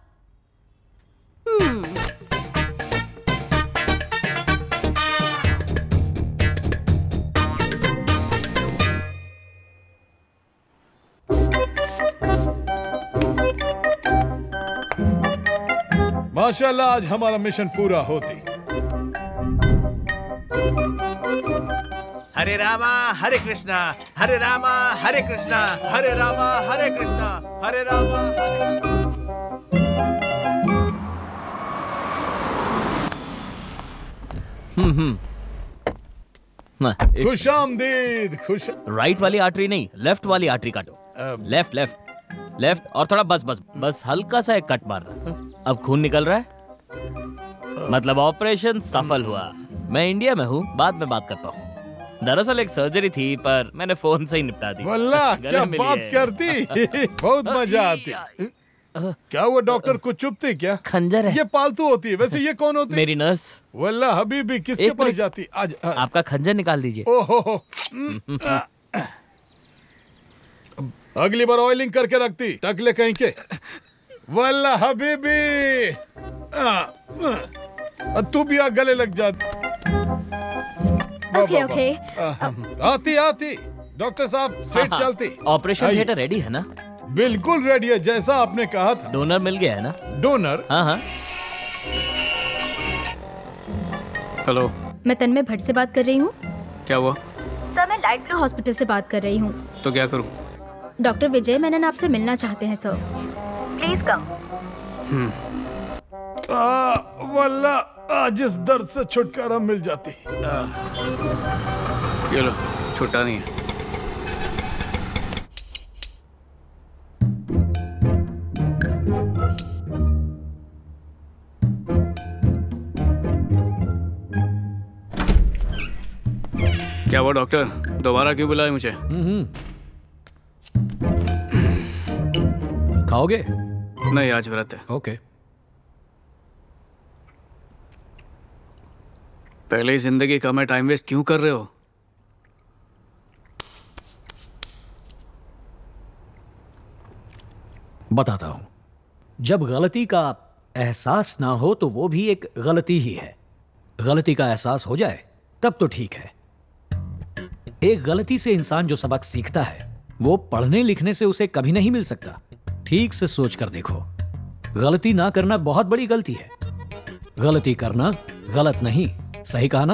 [SPEAKER 8] माशाल्लाह, आज हमारा मिशन पूरा होती।
[SPEAKER 4] हरे रामा हरे कृष्णा, हरे रामा हरे कृष्णा, हरे रामा हरे कृष्णा, हरे रामा
[SPEAKER 8] खुश आमदीद। खुश।
[SPEAKER 1] राइट वाली आर्टरी नहीं, लेफ्ट वाली आर्टरी काटो। लेफ्ट लेफ्ट लेफ्ट, और थोड़ा बस हल्का सा एक कट मारना। अब खून निकल रहा है, मतलब ऑपरेशन सफल हुआ। मैं इंडिया में हूँ, बाद में बात करता हूँ। दरअसल एक सर्जरी थी, पर मैंने फोन से ही निपटा दी।
[SPEAKER 8] वल्लाह क्या बात करती। बहुत मजा आती। क्या वो डॉक्टर कुछ चुपती क्या?
[SPEAKER 1] खंजर है।
[SPEAKER 8] ये पालतू होती है। वैसे ये कौन होती है?
[SPEAKER 1] मेरी नर्स।
[SPEAKER 8] वल्लाह हबीबी, किसके पास जाती आज?
[SPEAKER 1] आपका खंजर निकाल दीजिए।
[SPEAKER 8] ओहो, अगली बार ऑयलिंग करके रखती, टकले कहीं के। वल्लाह हबीबी, तू भी आ गले लग जाती।
[SPEAKER 10] ओके।
[SPEAKER 8] आती डॉक्टर साहब, स्ट्रेट चलती।
[SPEAKER 1] ऑपरेशन थिएटर रेडी है ना?
[SPEAKER 8] बिल्कुल रेडी है, जैसा आपने कहा था।
[SPEAKER 1] डोनर मिल गया है ना?
[SPEAKER 8] डोनर?
[SPEAKER 1] हाँ।
[SPEAKER 5] हेलो,
[SPEAKER 22] मैं तन्मय भट्ट से बात कर रही हूँ।
[SPEAKER 5] क्या हुआ?
[SPEAKER 22] सर, मैं लाइट ब्लू हॉस्पिटल से बात कर रही हूँ।
[SPEAKER 5] तो क्या करूँ?
[SPEAKER 22] डॉक्टर विजय मेनन आपसे मिलना चाहते हैं सर, प्लीज कम।
[SPEAKER 8] वल्लाह आज इस दर्द से छुटकारा मिल जाती।
[SPEAKER 5] ये लो, छुट्टा नहीं है। क्या हुआ डॉक्टर, दोबारा क्यों बुलाया मुझे?
[SPEAKER 18] खाओगे?
[SPEAKER 5] नहीं, आज व्रत है।
[SPEAKER 18] ओके।
[SPEAKER 5] पहले ही जिंदगी का मैं टाइम वेस्ट क्यों कर रहे हो?
[SPEAKER 18] बताता हूं। जब गलती का एहसास ना हो तो वो भी एक गलती ही है। गलती का एहसास हो जाए तब तो ठीक है। एक गलती से इंसान जो सबक सीखता है वो पढ़ने लिखने से उसे कभी नहीं मिल सकता। ठीक से सोच कर देखो, गलती ना करना बहुत बड़ी गलती है। गलती करना गलत नहीं, सही कहा ना?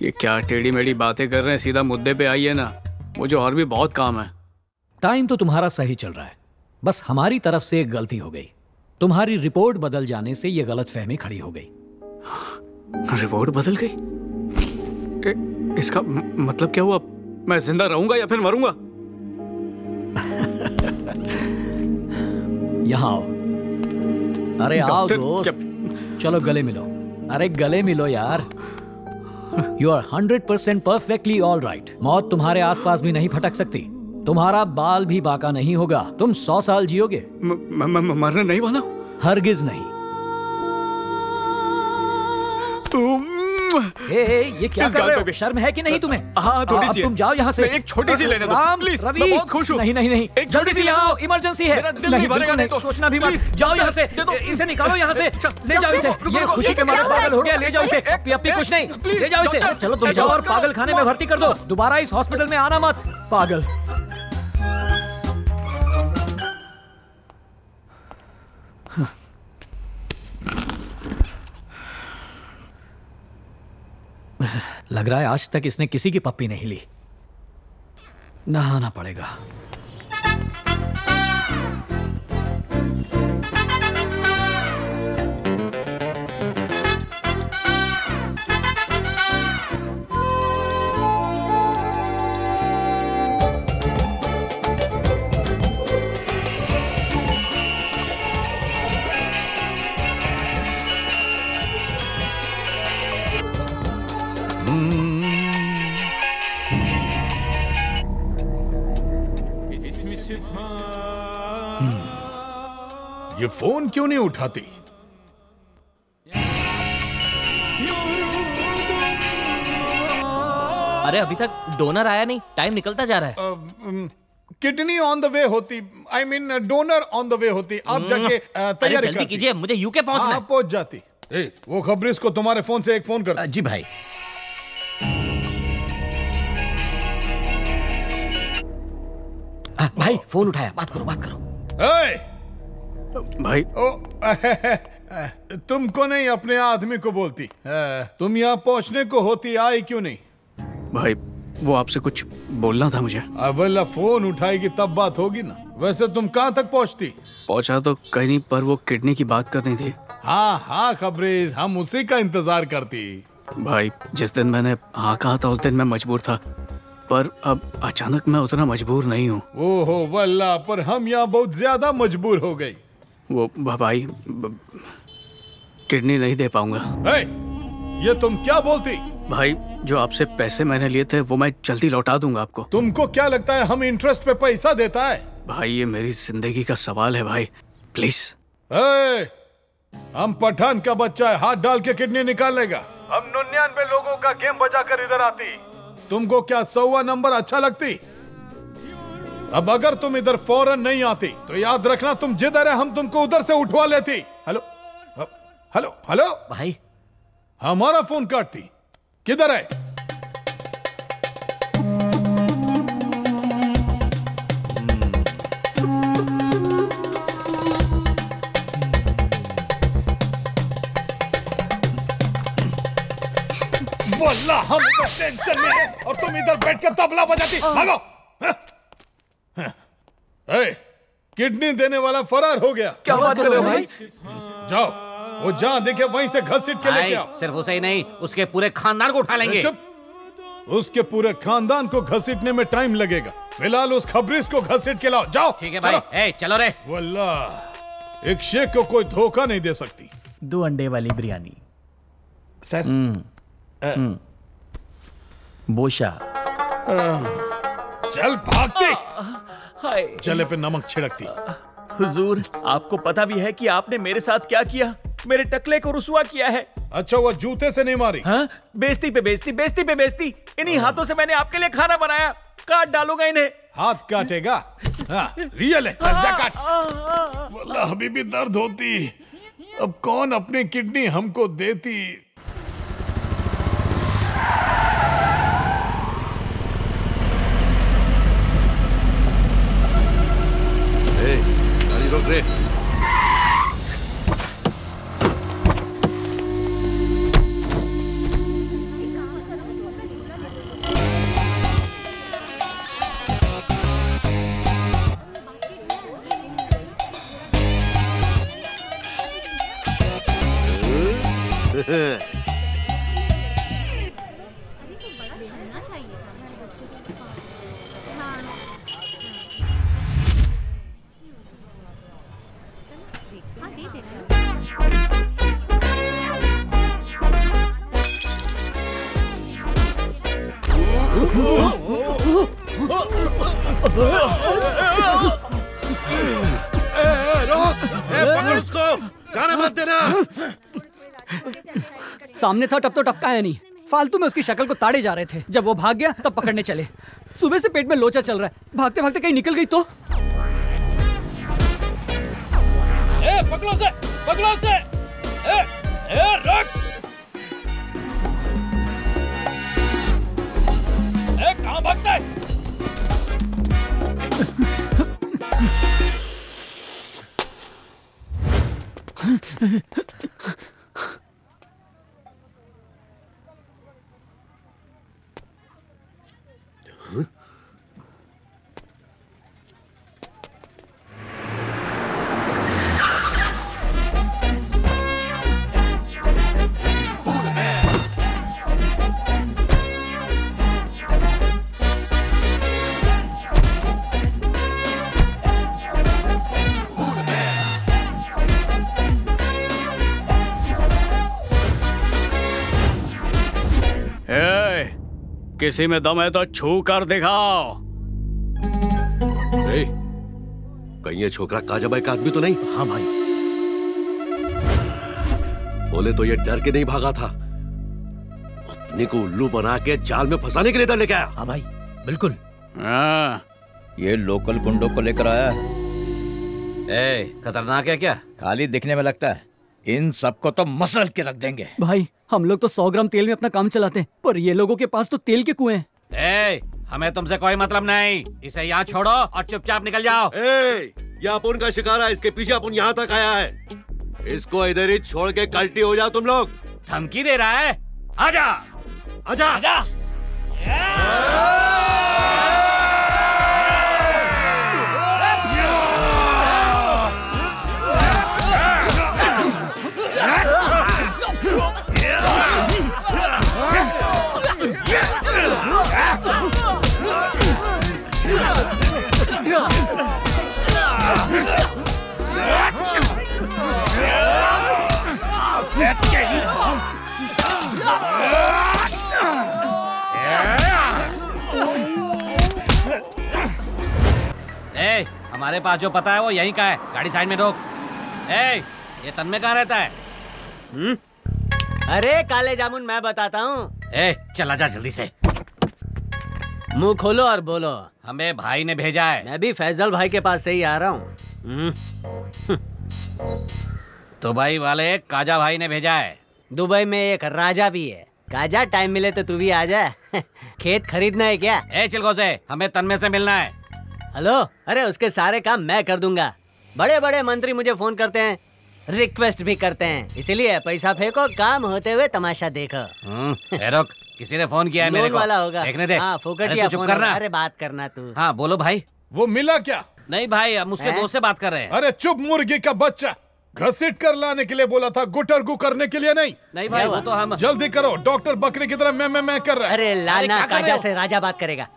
[SPEAKER 5] ये क्या टेढ़ी मेढ़ी बातें कर रहे हैं, सीधा मुद्दे पे आइए ना, मुझे और भी बहुत काम है।
[SPEAKER 18] टाइम तो तुम्हारा सही चल रहा है, बस हमारी तरफ से एक गलती हो गई। तुम्हारी रिपोर्ट बदल जाने से यह गलतफहमी खड़ी हो गई।
[SPEAKER 5] रिपोर्ट बदल गई? इसका मतलब क्या हुआ? मैं जिंदा रहूंगा या फिर मरूंगा?
[SPEAKER 18] यहाँ आओ। अरे आओ दोस्त, चलो गले मिलो। अरे गले मिलो यार। You are 100% perfectly all right। मौत तुम्हारे आसपास भी नहीं फटक सकती। तुम्हारा बाल भी बाका नहीं होगा। तुम 100 साल जियोगे।
[SPEAKER 5] मरने नहीं वाला?
[SPEAKER 18] हरगिज नहीं। ये क्या कर रहे हो? शर्म है कि नहीं तुम्हें?
[SPEAKER 5] हाँ, थोड़ी सी।
[SPEAKER 18] तुम जाओ यहाँ से।
[SPEAKER 5] एक छोटी सी लेने दो प्लीज,
[SPEAKER 18] रवि।
[SPEAKER 5] मैं बहुत खुश हूँ।
[SPEAKER 18] नहीं नहीं नहीं,
[SPEAKER 5] एक
[SPEAKER 18] जल्दी से यहाँ आओ, इमरजेंसी है। नहीं बिल्कुल नहीं, सोचना भी मत। जाओ यहाँ से, इसे निकालो यहाँ से, ले जाओ इसे। ये खुशी के मारे पागल हो गया, ले जाओ इसे। अपनी कुछ नहीं, ले जाओ इसे। चलो तुम जाओ और पागल खाने में भर्ती कर दो। दोबारा इस हॉस्पिटल में आना मत, पागल। लग रहा है आज तक इसने किसी की पप्पी नहीं ली। नहाना पड़ेगा।
[SPEAKER 8] ये फोन क्यों नहीं उठाती?
[SPEAKER 21] अरे अभी तक डोनर आया नहीं, टाइम निकलता जा रहा है।
[SPEAKER 8] किडनी ऑन द वे होती, I mean donor on the way होती। आप जाके तैयारी
[SPEAKER 21] जल्दी कीजिए, मुझे यूके पहुंचना है।
[SPEAKER 8] पहुंच जाती। वो खबरिस को तुम्हारे फोन से एक फोन कर।
[SPEAKER 21] जी भाई।
[SPEAKER 18] भाई फोन उठाया, बात करो बात करो।
[SPEAKER 5] भाई
[SPEAKER 8] तुमको नहीं, अपने आदमी को बोलती। तुम यहाँ पहुँचने को होती, आई क्यों नहीं?
[SPEAKER 5] भाई वो आपसे कुछ बोलना था मुझे।
[SPEAKER 8] अवला फोन उठाएगी तब बात होगी ना। वैसे तुम कहाँ तक पहुँचती?
[SPEAKER 5] पहुँचा तो कहीं नहीं, पर वो किडनी की बात करनी थी।
[SPEAKER 8] हाँ हाँ खबरेज, हम उसी का इंतजार करती।
[SPEAKER 5] भाई जिस दिन मैंने हाँ कहा था उस दिन मैं मजबूर था, पर अब अचानक मैं उतना मजबूर नहीं हूँ।
[SPEAKER 8] ओहो वल्ला, पर हम यहाँ बहुत ज्यादा मजबूर हो गई।
[SPEAKER 5] वो भाई किडनी नहीं दे पाऊंगा।
[SPEAKER 8] ये तुम क्या बोलती?
[SPEAKER 5] भाई जो आपसे पैसे मैंने लिए थे वो मैं जल्दी लौटा दूंगा आपको।
[SPEAKER 8] तुमको क्या लगता है हम इंटरेस्ट पे पैसा देता है?
[SPEAKER 5] भाई ये मेरी जिंदगी का सवाल है भाई, प्लीज।
[SPEAKER 8] हम पठान का बच्चा है, हाथ डाल के किडनी निकाल लेगा। हम 99 लोगों का गेम बजा कर इधर आती। तुमको क्या 100वां नंबर अच्छा लगती? अब अगर तुम इधर फौरन नहीं आती तो याद रखना तुम जिधर है हम तुमको उधर से उठवा लेती। हेलो हेलो हेलो
[SPEAKER 21] भाई,
[SPEAKER 8] हमारा फोन काटती। किधर है? वल्ला हम तो टेंशन में हैं और तुम इधर बैठ के तबला बजाती। भागो। किडनी देने वाला फरार हो गया।
[SPEAKER 21] क्या बात कर रहे हो भाई?
[SPEAKER 8] जाओ, वो जहां देखे वहीं से घसीट के लेके आओ।
[SPEAKER 9] सिर्फ उसे ही नहीं, उसके पूरे खानदान को उठा लेंगे।
[SPEAKER 8] चुप। उसके पूरे खानदान को घसीटने में टाइम लगेगा। फिलहाल उस खबरिस को घसीट के लाओ। जाओ।
[SPEAKER 9] ठीक है भाई। चलो रे।
[SPEAKER 8] वल्ला एक शेख को कोई धोखा नहीं दे सकती।
[SPEAKER 21] 2 अंडे वाली बिरयानी
[SPEAKER 8] सर।
[SPEAKER 21] बोशा।
[SPEAKER 8] चल भागती। चले पे नमक छिड़कती।
[SPEAKER 21] हुजूर, आपको पता भी है कि आपने मेरे साथ क्या किया? मेरे टकले को रुसवा किया है।
[SPEAKER 8] अच्छा, वो जूते से नहीं मारी?
[SPEAKER 21] हाँ, बेइज्जती पे बेइज्जती, बेइज्जती पे बेइज्जती। इन्हीं हाथों से मैंने आपके लिए खाना बनाया। काट डालूंगा इन्हें।
[SPEAKER 8] हाथ काटेगा? हाँ, रियल है, जा काट। वल्लाह अभी भी दर्द होती। अब कौन अपनी किडनी हमको देती?
[SPEAKER 17] गाड़ी रोक रे।
[SPEAKER 13] सामने था तब तो टपकाया नहीं, फालतू में उसकी शक्ल को ताड़े जा रहे थे। जब वो भाग गया तब पकड़ने चले। सुबह से पेट में लोचा चल रहा है, भागते भागते कहीं निकल गई तो।
[SPEAKER 20] पकड़ो से, पकड़ो से। रुक। कहाँ भागता है? किसी में दम है तो छू कर दिखाओ।
[SPEAKER 17] कहीं ये छोकरा काजाबाई का आदमी तो नहीं?
[SPEAKER 18] हाँ भाई।
[SPEAKER 17] बोले तो ये डर के नहीं भागा था, अपने को उल्लू बना के जाल में फंसाने के लिए डर लेके आया।
[SPEAKER 18] हाँ भाई बिल्कुल।
[SPEAKER 15] ये लोकल गुंडों को लेकर आया।
[SPEAKER 9] खतरनाक है क्या?
[SPEAKER 15] खाली दिखने में लगता है, इन सबको तो मसल के रख देंगे।
[SPEAKER 13] भाई हम लोग तो 100 ग्राम तेल में अपना काम चलाते हैं, पर ये लोगों के पास तो तेल के कुएं हैं।
[SPEAKER 9] हमें तुमसे कोई मतलब नहीं, इसे यहाँ छोड़ो और चुपचाप निकल जाओ।
[SPEAKER 17] ये अपुन का शिकार है, इसके पीछे अपुन यहाँ तक आया है। इसको इधर ही छोड़ के कल्टी हो जाओ तुम लोग।
[SPEAKER 9] धमकी दे रहा है? आजा,
[SPEAKER 17] आजा,
[SPEAKER 9] आजा। हमारे पास जो पता है वो यहीं का है। गाड़ी साइड में रोक। ये तन्मय कहाँ रहता है?
[SPEAKER 3] अरे काले जामुन मैं बताता हूँ।
[SPEAKER 9] चला जा जल्दी से।
[SPEAKER 3] मुंह खोलो और बोलो।
[SPEAKER 9] हमें भाई ने भेजा है।
[SPEAKER 3] मैं भी फैजल भाई के पास से ही आ रहा हूँ।
[SPEAKER 9] दुबई वाले काजा भाई ने भेजा है।
[SPEAKER 3] दुबई में एक राजा भी है। काजा टाइम मिले तो तू भी आ जा। खेत खरीदना है क्या?
[SPEAKER 9] चिलगोज़े, हमें तन्मय से मिलना है।
[SPEAKER 3] हेलो, अरे उसके सारे काम मैं कर दूंगा। बड़े बड़े मंत्री मुझे फोन करते हैं, रिक्वेस्ट भी करते हैं, इसलिए पैसा फेंको, काम होते हुए तमाशा देखो।
[SPEAKER 9] रुक, किसी ने फोन किया है मेरे को।
[SPEAKER 3] वाला होगा।
[SPEAKER 9] देखने दे।
[SPEAKER 3] हाँ, फोकटिया
[SPEAKER 9] चुप
[SPEAKER 3] फोन
[SPEAKER 9] करना।
[SPEAKER 3] अरे बात करना तू।
[SPEAKER 9] हाँ बोलो भाई।
[SPEAKER 8] वो मिला क्या?
[SPEAKER 9] नहीं भाई, हम उसके दोस्त से बात कर रहे हैं।
[SPEAKER 8] अरे चुप मुर्गी का बच्चा, घसीट कर लाने के लिए बोला था, गुटरगु करने के लिए नहीं।
[SPEAKER 9] नहीं भाई, वो तो हम।
[SPEAKER 8] जल्दी करो, डॉक्टर बकरे की तरह मैं कर रहा है।
[SPEAKER 3] अरे लाना, काजा से राजा बात करेगा।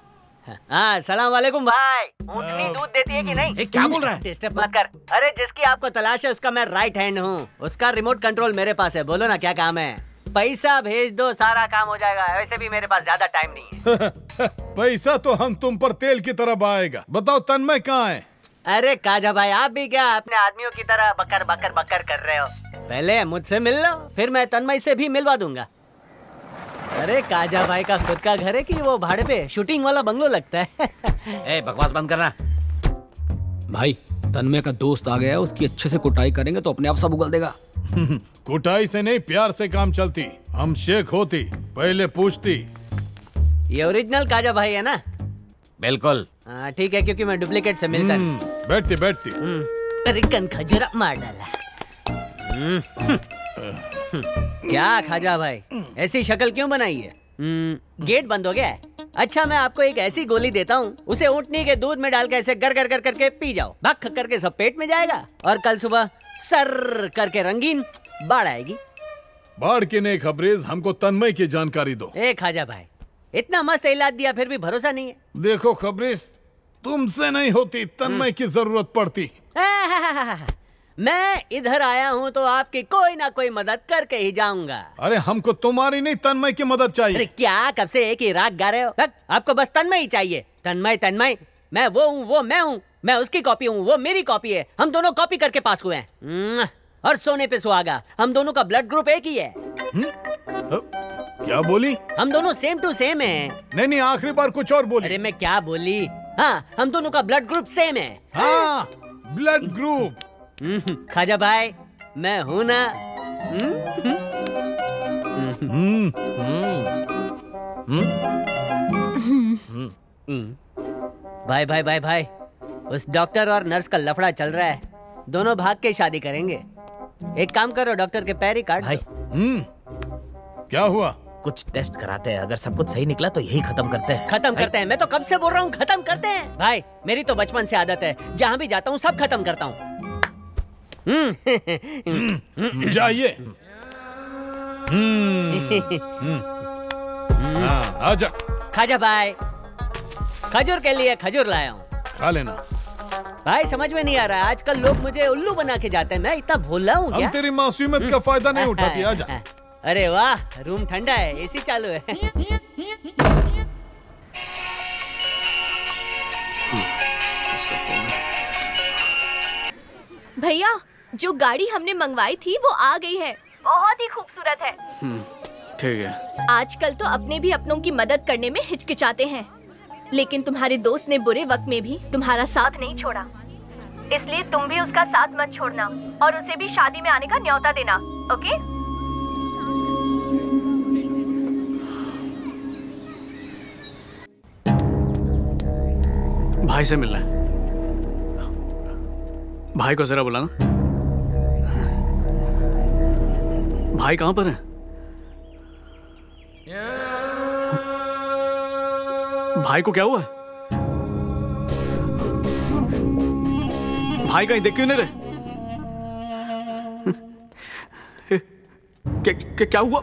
[SPEAKER 3] हाँ, सलाम वालेकुम भाई। ऊँटनी दूध देती है कि नहीं?
[SPEAKER 9] क्या बोल रहा है?
[SPEAKER 3] डिस्टर्ब मत कर। अरे जिसकी आपको तलाश है उसका मैं राइट हैंड हूँ, उसका रिमोट कंट्रोल मेरे पास है। बोलो ना क्या काम है? पैसा भेज दो, सारा काम हो जाएगा। वैसे भी मेरे पास ज्यादा टाइम नहीं है।
[SPEAKER 8] पैसा तो हम तुम पर तेल की तरह आएगा। बताओ तन्मय कहाँ है?
[SPEAKER 3] अरे काजा भाई, आप भी क्या अपने आदमियों की तरह बकर बकर बकर कर रहे हो? पहले मुझसे मिल लो, फिर मैं तन्मय से भी मिलवा दूंगा। अरे काजा भाई का खुद का घर है कि वो भाड़े पे शूटिंग वाला बंगलो लगता है?
[SPEAKER 9] ए बकवास बंद करना।
[SPEAKER 5] भाई तन्मय का दोस्त आ गया है, उसकी अच्छे से कुटाई करेंगे तो अपने आप सब उगल देगा।
[SPEAKER 8] कुटाई से नहीं, प्यार से काम चलती। हम शेख होती पहले पूछती।
[SPEAKER 3] ये ओरिजिनल काजा भाई है ना?
[SPEAKER 9] बिल्कुल।
[SPEAKER 3] हाँ ठीक है, क्योंकि मैं डुप्लीकेट से मिलता नहीं।
[SPEAKER 8] बैठती बैठती।
[SPEAKER 3] अरे कन खजूरा मार डाला। क्या खाजा भाई, ऐसी शक्ल क्यों बनाई है? गेट बंद हो गया है? अच्छा मैं आपको एक ऐसी गोली देता हूँ, उसे ऊँटनी के दूध में डाल के ऐसे गर गर कर करके पी जाओ, भक करके सब पेट में जाएगा और कल सुबह सर करके रंगीन बाढ़ आएगी।
[SPEAKER 8] बाढ़ की नहीं खबरेज, हमको तन्मय की जानकारी दो।
[SPEAKER 3] ए खाजा भाई, इतना मस्त इलाज दिया फिर भी भरोसा नहीं है।
[SPEAKER 8] देखो खबरेज, तुमसे नहीं होती, तन्मय की जरूरत पड़ती।
[SPEAKER 3] मैं इधर आया हूँ तो आपकी कोई ना कोई मदद करके ही जाऊंगा।
[SPEAKER 8] अरे हमको तुम्हारी नहीं, तन्मय की मदद चाहिए।
[SPEAKER 3] अरे क्या कब से एक ही राग गा रहे हो? आपको बस तन्मय ही चाहिए। तन्मय तन्मय, मैं वो हूँ, वो मैं हूँ, मैं उसकी कॉपी हूँ, वो मेरी कॉपी है। हम दोनों कॉपी करके पास हुए हैं और सोने पे सुहागा। हम दोनों का ब्लड ग्रुप एक ही है।
[SPEAKER 8] क्या बोली?
[SPEAKER 3] हम दोनों सेम टू सेम हैं।
[SPEAKER 8] नहीं, आखिरी बार कुछ और बोली।
[SPEAKER 3] अरे मैं क्या बोली? हाँ, हम दोनों का ब्लड ग्रुप सेम है।
[SPEAKER 8] हाँ, ब्लड ग्रुप।
[SPEAKER 3] खाजा भाई, मैं हूँ ना। भाई भाई भाई भाई, उस डॉक्टर और नर्स का लफड़ा चल रहा है। दोनों भाग के शादी करेंगे। एक काम करो, डॉक्टर के पैर ही काट
[SPEAKER 15] भाई।
[SPEAKER 8] क्या हुआ?
[SPEAKER 15] कुछ टेस्ट कराते हैं, अगर सब कुछ सही निकला तो यही खत्म करते हैं।
[SPEAKER 3] खत्म करते हैं? मैं तो कब से बोल रहा हूँ खत्म करते हैं। भाई मेरी तो बचपन से आदत है, जहाँ भी जाता हूँ सब खत्म करता हूँ।
[SPEAKER 8] जाइए। आजा।
[SPEAKER 3] खाजा भाई, खजूर के लिए खजूर लाया हूँ,
[SPEAKER 8] खा लेना।
[SPEAKER 3] भाई समझ में नहीं आ रहा है, आजकल लोग मुझे उल्लू बना के जाते हैं। मैं इतना भोला हूँ क्या?
[SPEAKER 8] हम तेरी मासूमियत का फायदा नहीं उठाती। आजा।
[SPEAKER 3] अरे वाह, रूम ठंडा है, एसी चालू है।
[SPEAKER 6] भैया, जो गाड़ी हमने मंगवाई थी वो आ गई है। बहुत ही खूबसूरत है।
[SPEAKER 5] ठीक है।
[SPEAKER 6] आजकल तो अपने भी अपनों की मदद करने में हिचकिचाते हैं, लेकिन तुम्हारे दोस्त ने बुरे वक्त में भी तुम्हारा साथ नहीं छोड़ा, इसलिए तुम भी उसका साथ मत छोड़ना और उसे भी शादी में आने का न्योता देना। ओके?
[SPEAKER 5] भाई से मिलना है। भाई को जरा बुलाना। भाई कहाँ पर है? भाई को क्या हुआ है? भाई कहीं देख क्यों नहीं रहे? क्या हुआ?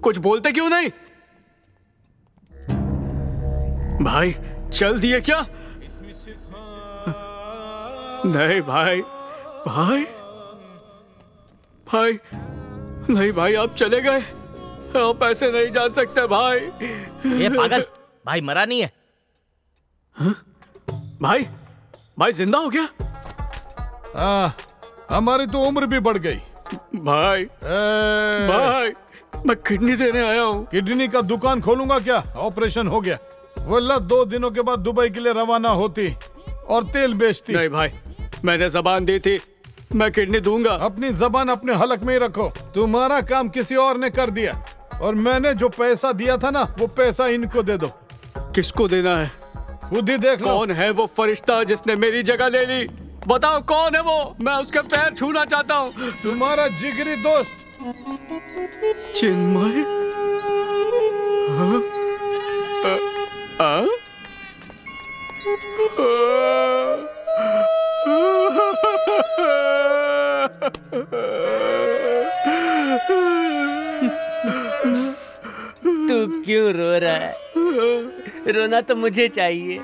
[SPEAKER 5] कुछ बोलते क्यों नहीं? भाई चल दिए क्या? नहीं भाई, भाई भाई नहीं भाई, आप चले गए। आप ऐसे नहीं जा सकते भाई।
[SPEAKER 15] ये पागल, भाई मरा नहीं है।
[SPEAKER 5] हा? भाई भाई जिंदा हो गया?
[SPEAKER 8] हमारी तो उम्र भी बढ़ गई।
[SPEAKER 5] भाई भाई मैं किडनी देने आया हूँ।
[SPEAKER 8] किडनी का दुकान खोलूंगा क्या? ऑपरेशन हो गया। वल्ला 2 दिनों के बाद दुबई के लिए रवाना होती और तेल बेचती।
[SPEAKER 5] नहीं भाई, मैंने जबान दी थी, मैं किडनी दूंगा।
[SPEAKER 8] अपनी जबान अपने हलक में ही रखो। तुम्हारा काम किसी और ने कर दिया और मैंने जो पैसा दिया था ना, वो पैसा इनको दे दो।
[SPEAKER 5] किसको देना है?
[SPEAKER 8] खुद ही देख लो।
[SPEAKER 5] कौन है वो फरिश्ता जिसने मेरी जगह ले ली? बताओ कौन है वो? मैं उसके पैर छूना चाहता हूँ।
[SPEAKER 8] तुम्हारा जिगरी दोस्त
[SPEAKER 5] चिन्मय।
[SPEAKER 3] तू क्यों रो रहा है? रोना तो मुझे चाहिए।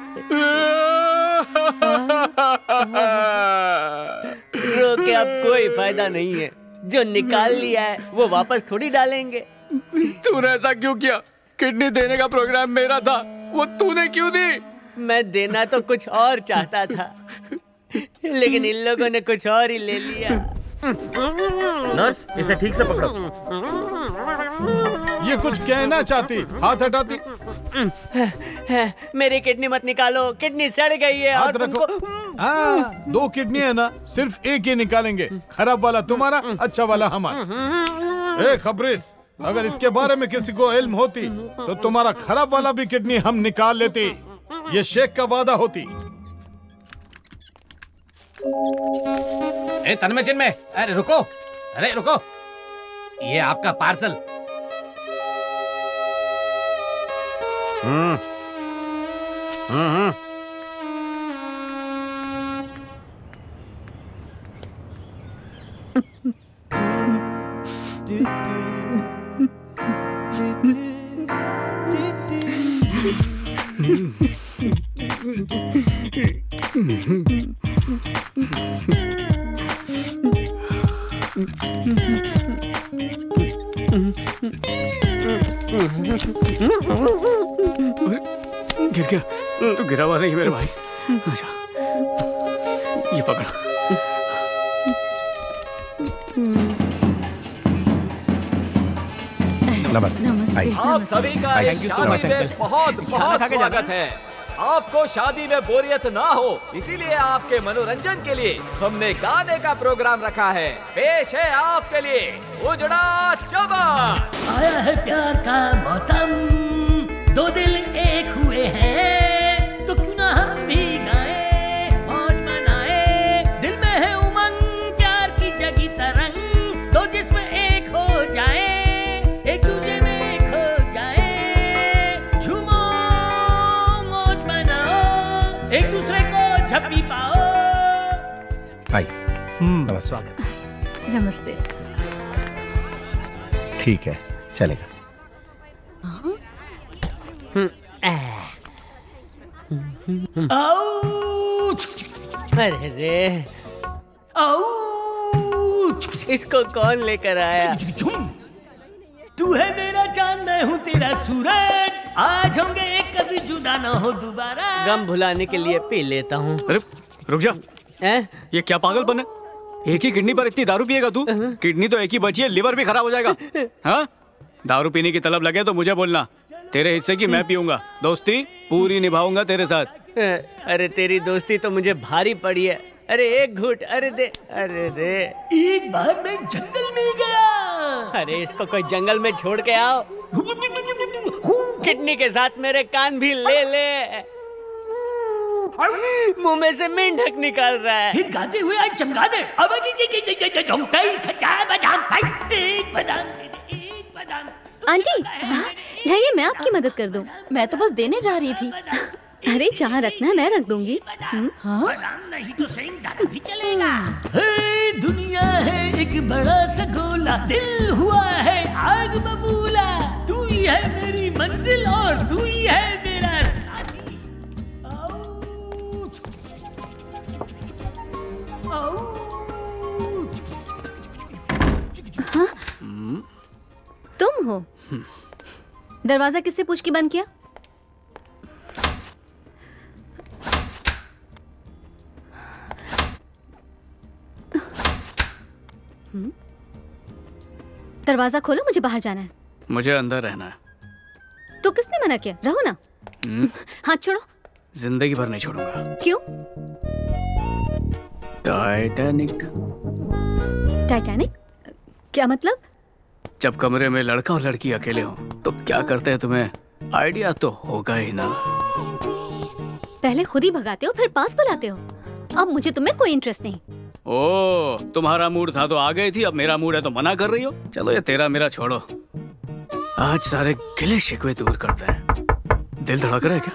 [SPEAKER 3] रो के अब कोई फायदा नहीं है। जो निकाल लिया है वो वापस थोड़ी डालेंगे।
[SPEAKER 5] तूने ऐसा क्यों किया? किडनी देने का प्रोग्राम मेरा था, वो तूने क्यों दी?
[SPEAKER 3] मैं देना तो कुछ और चाहता था, लेकिन इन लोगों ने कुछ और ही ले लिया।
[SPEAKER 15] नर्स, इसे ठीक से पकड़ो।
[SPEAKER 8] ये कुछ कहना चाहती, हाथ हटाती।
[SPEAKER 3] मेरी किडनी मत निकालो, किडनी सड़ गई है और तुमको।
[SPEAKER 8] हाँ, 2 किडनी है ना, सिर्फ एक ही निकालेंगे। खराब वाला तुम्हारा, अच्छा वाला हमारा। ए खबरिस, अगर इसके बारे में किसी को इल्म होती तो तुम्हारा खराब वाला भी किडनी हम निकाल लेते। ये शेख का वादा होती।
[SPEAKER 9] ए तन्मय चिन्मय, अरे रुको, अरे रुको, ये आपका पार्सल।
[SPEAKER 5] गिर गया? तू गिरा हुआ नहीं मेरे भाई। अच्छा, ये पकड़।
[SPEAKER 1] नमस्ते। आप सभी का इस शादी में बहुत बहुत स्वागत है। आपको शादी में बोरियत ना हो, इसीलिए आपके मनोरंजन के लिए हमने गाने का प्रोग्राम रखा है। पेश है आपके लिए उजड़ा चबा।
[SPEAKER 14] आया है प्यार का मौसम, 2 दिल एक हुए हैं, तो क्यों ना हम भी गाएं, मौज मनाएं। दिल में है उमंग, प्यार की जगी तरंग, 2 जिस्म एक हो जाएं, एक दूजे में खो जाएं। झूमो, मौज मनाओ, एक दूसरे को झपकी पाओ।
[SPEAKER 4] हाय, नमस्ते।
[SPEAKER 12] नमस्ते।
[SPEAKER 4] ठीक है, चलेगा।
[SPEAKER 3] अरे रे, इसको कौन लेकर आया?
[SPEAKER 14] तू है मेरा चांद, मैं हूँ तेरा सूरज, आज होंगे कभी जुदा ना हो दोबारा।
[SPEAKER 3] गम भुलाने के लिए पी लेता हूँ।
[SPEAKER 5] अरे रुक जा, ये क्या पागलपन है? एक ही किडनी पर इतनी दारू पिएगा तू? किडनी तो एक ही बची है, लिवर भी खराब हो जाएगा। हाँ, दारू पीने की तलब लगे तो मुझे बोलना, तेरे हिस्से की मैं पीऊंगा। दोस्ती पूरी निभाऊंगा तेरे साथ।
[SPEAKER 3] अरे तेरी दोस्ती तो मुझे भारी पड़ी है। अरे एक घूंट, अरे दे, अरे रे।
[SPEAKER 14] एक बार मैं जंगल में गया।
[SPEAKER 3] अरे इसको कोई जंगल में छोड़ के आओ। किडनी के साथ मेरे कान भी ले ले। मुंह में से मेंढक निकाल रहा है।
[SPEAKER 14] फिर गाते हुए आज चमका दे। अब
[SPEAKER 10] आंटी, लाइए मैं आपकी मदद कर दूं।
[SPEAKER 2] मैं तो बस देने जा रही थी।
[SPEAKER 10] अरे जहाँ रखना है मैं रख दूंगी।
[SPEAKER 2] हाँ?
[SPEAKER 14] नहीं तो सेंधा भी चलेगा। हे दुनिया है एक बड़ा सा गोला, दिल हुआ है आग बबूला। तू ही है मेरी मंजिल और तू ही है मेरा साथी।
[SPEAKER 10] हाँ? तुम हो? दरवाजा किससे पूछ के बंद किया? दरवाजा खोलो, मुझे बाहर जाना है।
[SPEAKER 5] मुझे अंदर रहना है।
[SPEAKER 10] तो किसने मना किया? रहो ना। हाथ छोड़ो।
[SPEAKER 5] जिंदगी भर नहीं छोड़ूंगा।
[SPEAKER 10] क्यों?
[SPEAKER 5] टाइटैनिक।
[SPEAKER 10] टाइटैनिक? क्या मतलब?
[SPEAKER 5] जब कमरे में लड़का और लड़की अकेले हो तो क्या करते हैं, तुम्हें आइडिया तो होगा ही ना।
[SPEAKER 10] पहले खुद ही भगाते हो फिर पास बुलाते हो। अब मुझे तुम्हें कोई इंटरेस्ट नहीं।
[SPEAKER 5] ओ, तुम्हारा मूड था तो आ गई थी, अब मेरा मूड है तो मना कर रही हो। चलो ये तेरा मेरा छोड़ो, आज सारे गिले शिकवे दूर करते हैं। दिल धड़क रहा है क्या?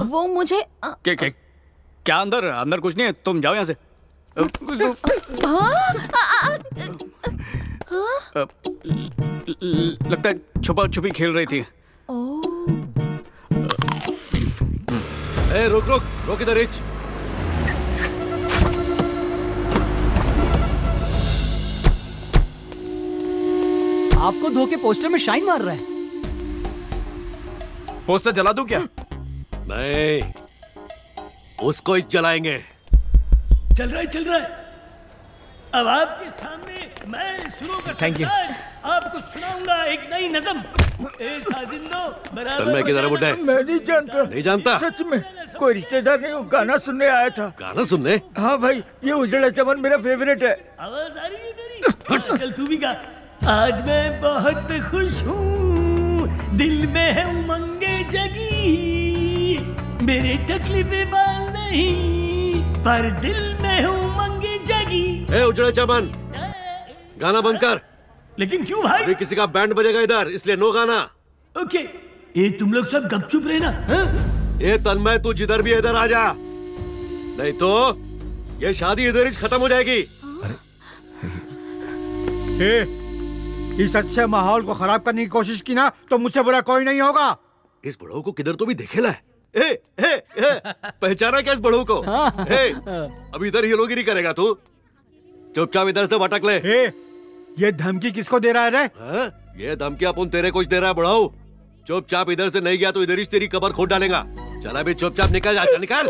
[SPEAKER 2] वो मुझे
[SPEAKER 5] क्या अंदर अंदर कुछ नहीं है, तुम जाओ यहाँ से। लगता है छुपा छुपी खेल रही थी।
[SPEAKER 17] ए, रुक रुक रुक, इधर रिच।
[SPEAKER 13] आपको धोखे पोस्टर में शाइन मार रहा है।
[SPEAKER 4] पोस्टर जला दूं क्या?
[SPEAKER 17] नहीं, उसको ही जलाएंगे।
[SPEAKER 14] चल रहा है, चल रहा है। अब आपके सामने मैं शुरू कर
[SPEAKER 1] Thank you.
[SPEAKER 14] आपको सुनाऊंगा एक नई नज़म। ए साजिंदो बराबर
[SPEAKER 17] तन्मय किधर है बुड्ढे?
[SPEAKER 16] मैं नहीं जानता।
[SPEAKER 17] नहीं जानता?
[SPEAKER 16] सच में कोई रिश्तेदार नहीं, वो गाना सुनने आया था।
[SPEAKER 17] गाना सुनने?
[SPEAKER 16] हाँ भाई, ये उजड़ा चमन मेरा फेवरेट है।
[SPEAKER 14] आवाज आ रही है मेरी? चल तू भी गा। आज मैं बहुत खुश हूँ, दिल में है उमंगे जगी, मेरे तकलीफे बाल नहीं, पर दिल में है उमंगे जगी।
[SPEAKER 17] ए उजड़े चमन, गाना बंद कर।
[SPEAKER 14] लेकिन क्यों भाई?
[SPEAKER 17] अभी किसी का बैंड बजेगा इधर, इसलिए नो गाना।
[SPEAKER 14] ओके, ये तुम लोग सब गपचुप रहना।
[SPEAKER 17] ये तन्मय तू जिधर भी है इधर आ जा, नहीं तो ये शादी इधर ही खत्म हो जाएगी।
[SPEAKER 16] इस अच्छे माहौल को खराब करने की कोशिश की ना तो मुझसे बुरा कोई नहीं होगा।
[SPEAKER 17] इस बड़ों को किधर तो भी देखेला है। पहचाना क्या इस बड़ों को? अब इधर हीरोगिरी करेगा तू? चुपचाप इधर से भटक ले।
[SPEAKER 16] ये धमकी किसको दे रहा है रे?
[SPEAKER 17] ये धमकी अपन तेरे कुछ दे रहा है बड़ाऊ। चुपचाप इधर से नहीं गया तो इधर ही तेरी कबर खोद डालेगा। चला भी चुपचाप निकल जा, निकल।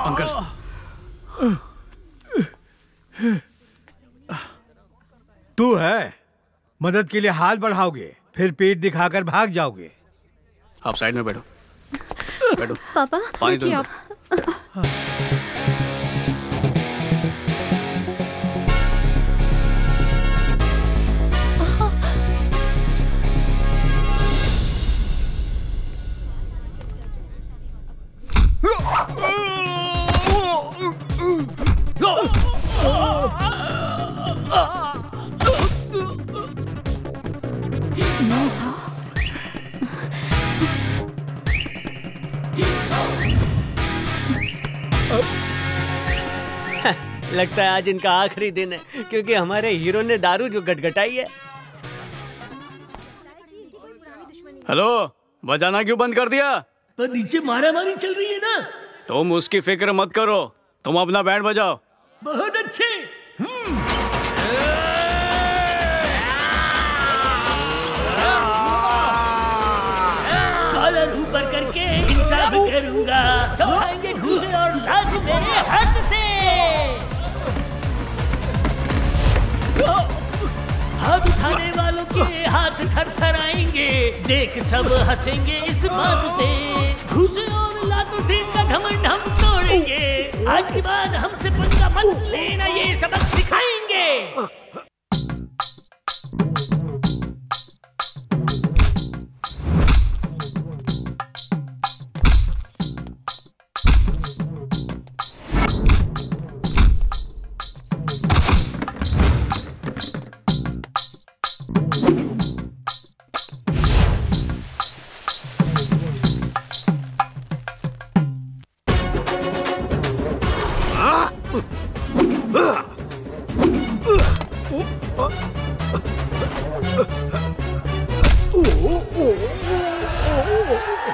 [SPEAKER 5] अंकल
[SPEAKER 16] तू है, मदद के लिए हाथ बढ़ाओगे, फिर पीठ दिखाकर भाग जाओगे।
[SPEAKER 5] आप साइड में बैठो। बैठो।
[SPEAKER 10] पापा
[SPEAKER 5] पानी दो।
[SPEAKER 3] लगता है आज इनका आखिरी दिन है, क्योंकि हमारे हीरो ने दारू जो गटगटाई है।
[SPEAKER 5] हेलो, बजाना क्यों बंद कर दिया?
[SPEAKER 14] पर नीचे मारामारी चल रही है ना।
[SPEAKER 5] तुम उसकी फिक्र मत करो, तुम अपना बैंड बजाओ।
[SPEAKER 14] बहुत अच्छे। कॉलर ऊपर करके इंसाफ करूंगा, सब खाएंगे घूसे और लाश मेरे हाथ से। हाथ उठाने वालों के हाथ थरथराएंगे, देख सब हंसेंगे इस बात पे, घूसे और लातों से इनका घमंड हम तोड़ेंगे। आज के बाद हमसे पंगा मत लेना, ये सबक सिखाएंगे।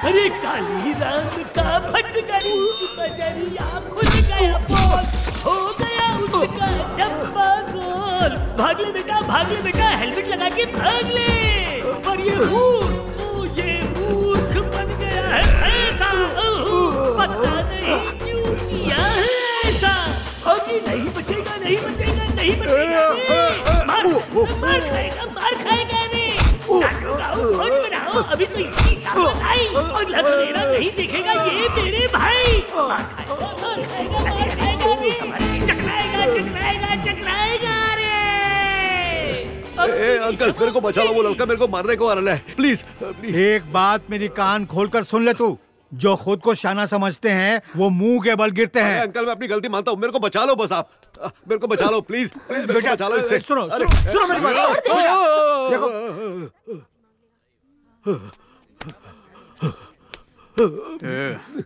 [SPEAKER 14] अरे काली रंग का भटकरी बजरिया खुल गया बोल, हो गया उसका डब्बा गोल। भाग ले बेटा, हेलमेट लगा के भाग ले। पर ये मूर्ख बन गया है ऐसा, पता नहीं क्यों किया है ऐसा। अब ये नहीं बचेगा। मार खाएगा रे। नाचो गाओ भोज बनाओ, अभी तो इसकी शामत आई और लसलेरा नहीं देखेगा ये मेरे भाई। मार खाएगा रे। चकराएगा रे।
[SPEAKER 17] अंकल मेरे को बचा लो, वो लड़का मेरे को मारने को आ रहा है। प्लीज।
[SPEAKER 16] एक बात मेरी कान खोलकर सुन ले तू, जो खुद को शाना समझते हैं वो मुंह के बल गिरते हैं।
[SPEAKER 17] अंकल मैं अपनी गलती मानता हूँ, मेरे को बचा लो बस, आप मेरे को बचा लो प्लीज।
[SPEAKER 16] बेटा
[SPEAKER 17] बचा लो इससे।
[SPEAKER 16] सुनो मेरी बात। देखो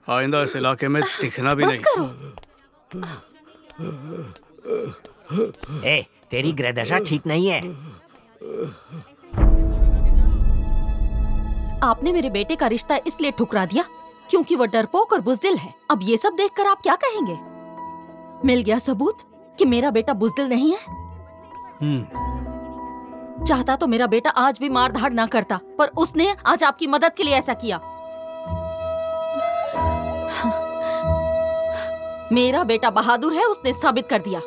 [SPEAKER 5] आइंदा इस इलाके में दिखना भी नहीं।
[SPEAKER 3] तेरी ग्रहदशा ठीक नहीं है।
[SPEAKER 2] आपने मेरे बेटे का रिश्ता इसलिए ठुकरा दिया क्योंकि वो डरपोक और बुज़दिल है। अब ये सब देखकर आप क्या कहेंगे? मिल गया सबूत कि मेरा बेटा बुज़दिल नहीं है। चाहता तो मेरा बेटा आज भी मार धाड़ ना करता, पर उसने आज आपकी मदद के लिए ऐसा किया। मेरा बेटा बहादुर है, उसने साबित कर दिया।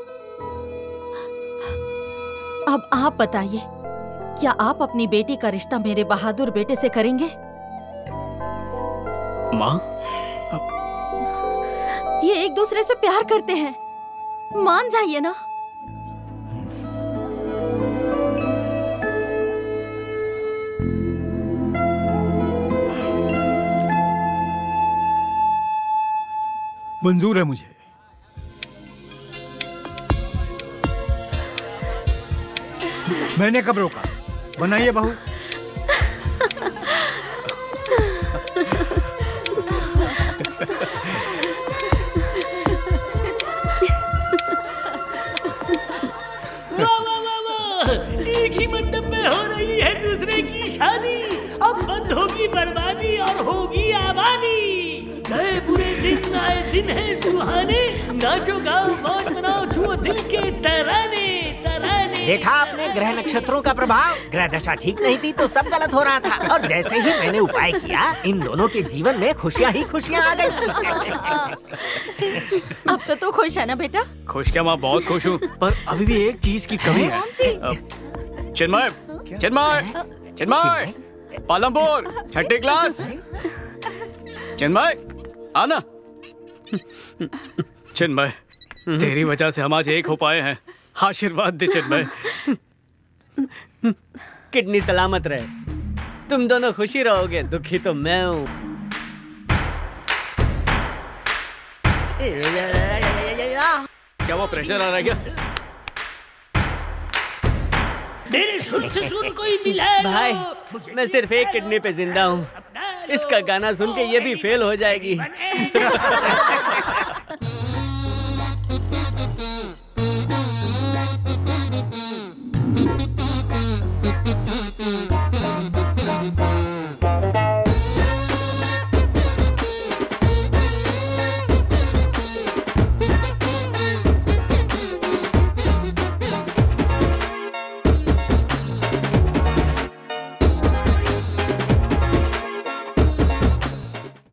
[SPEAKER 2] अब आप बताइए, क्या आप अपनी बेटी का रिश्ता मेरे बहादुर बेटे से करेंगे?
[SPEAKER 5] माँ,
[SPEAKER 2] ये एक दूसरे से प्यार करते हैं, मान जाइए ना।
[SPEAKER 16] मंजूर है मुझे। मैंने कब रोका? बनाइए बहू।
[SPEAKER 14] वाह वाह वाह वाह, एक ही मंडप में हो रही है दूसरे की शादी। अब बंद होगी बर्बादी और होगी आबादी। गए बुरे दिन आए दिन है सुहाने, नाचो गाओ मौज मनाओ छुओ दिल के तराने तराने।
[SPEAKER 3] देखा आपने ग्रह नक्षत्रों का प्रभाव? ग्रह दशा ठीक नहीं थी तो सब गलत हो रहा था, और जैसे ही मैंने उपाय किया इन दोनों के जीवन में खुशियाँ ही खुशियाँ आ गई।
[SPEAKER 2] अब तो तू खुश है ना बेटा?
[SPEAKER 5] खुश क्या माँ, बहुत खुश हूँ, पर अभी भी एक चीज की कमी है। चिन्मय, चिन्मय, चिन्मय, पालमपुर, छठी क्लास। चिन्मय, आना। चिन्मय, तेरी वजह से हम आज एक हो पाए हैं, आशीर्वाद दे चिन्मय।
[SPEAKER 3] किडनी सलामत रहे, तुम दोनों खुशी रहोगे, दुखी तो मैं हूँ।
[SPEAKER 5] क्या वो प्रेशर आ रहा है क्या?
[SPEAKER 14] मेरे सुर से सुर कोई मिला
[SPEAKER 3] भाई, मैं सिर्फ एक किडनी पे जिंदा हूँ, इसका गाना सुन के ये भी फेल हो जाएगी।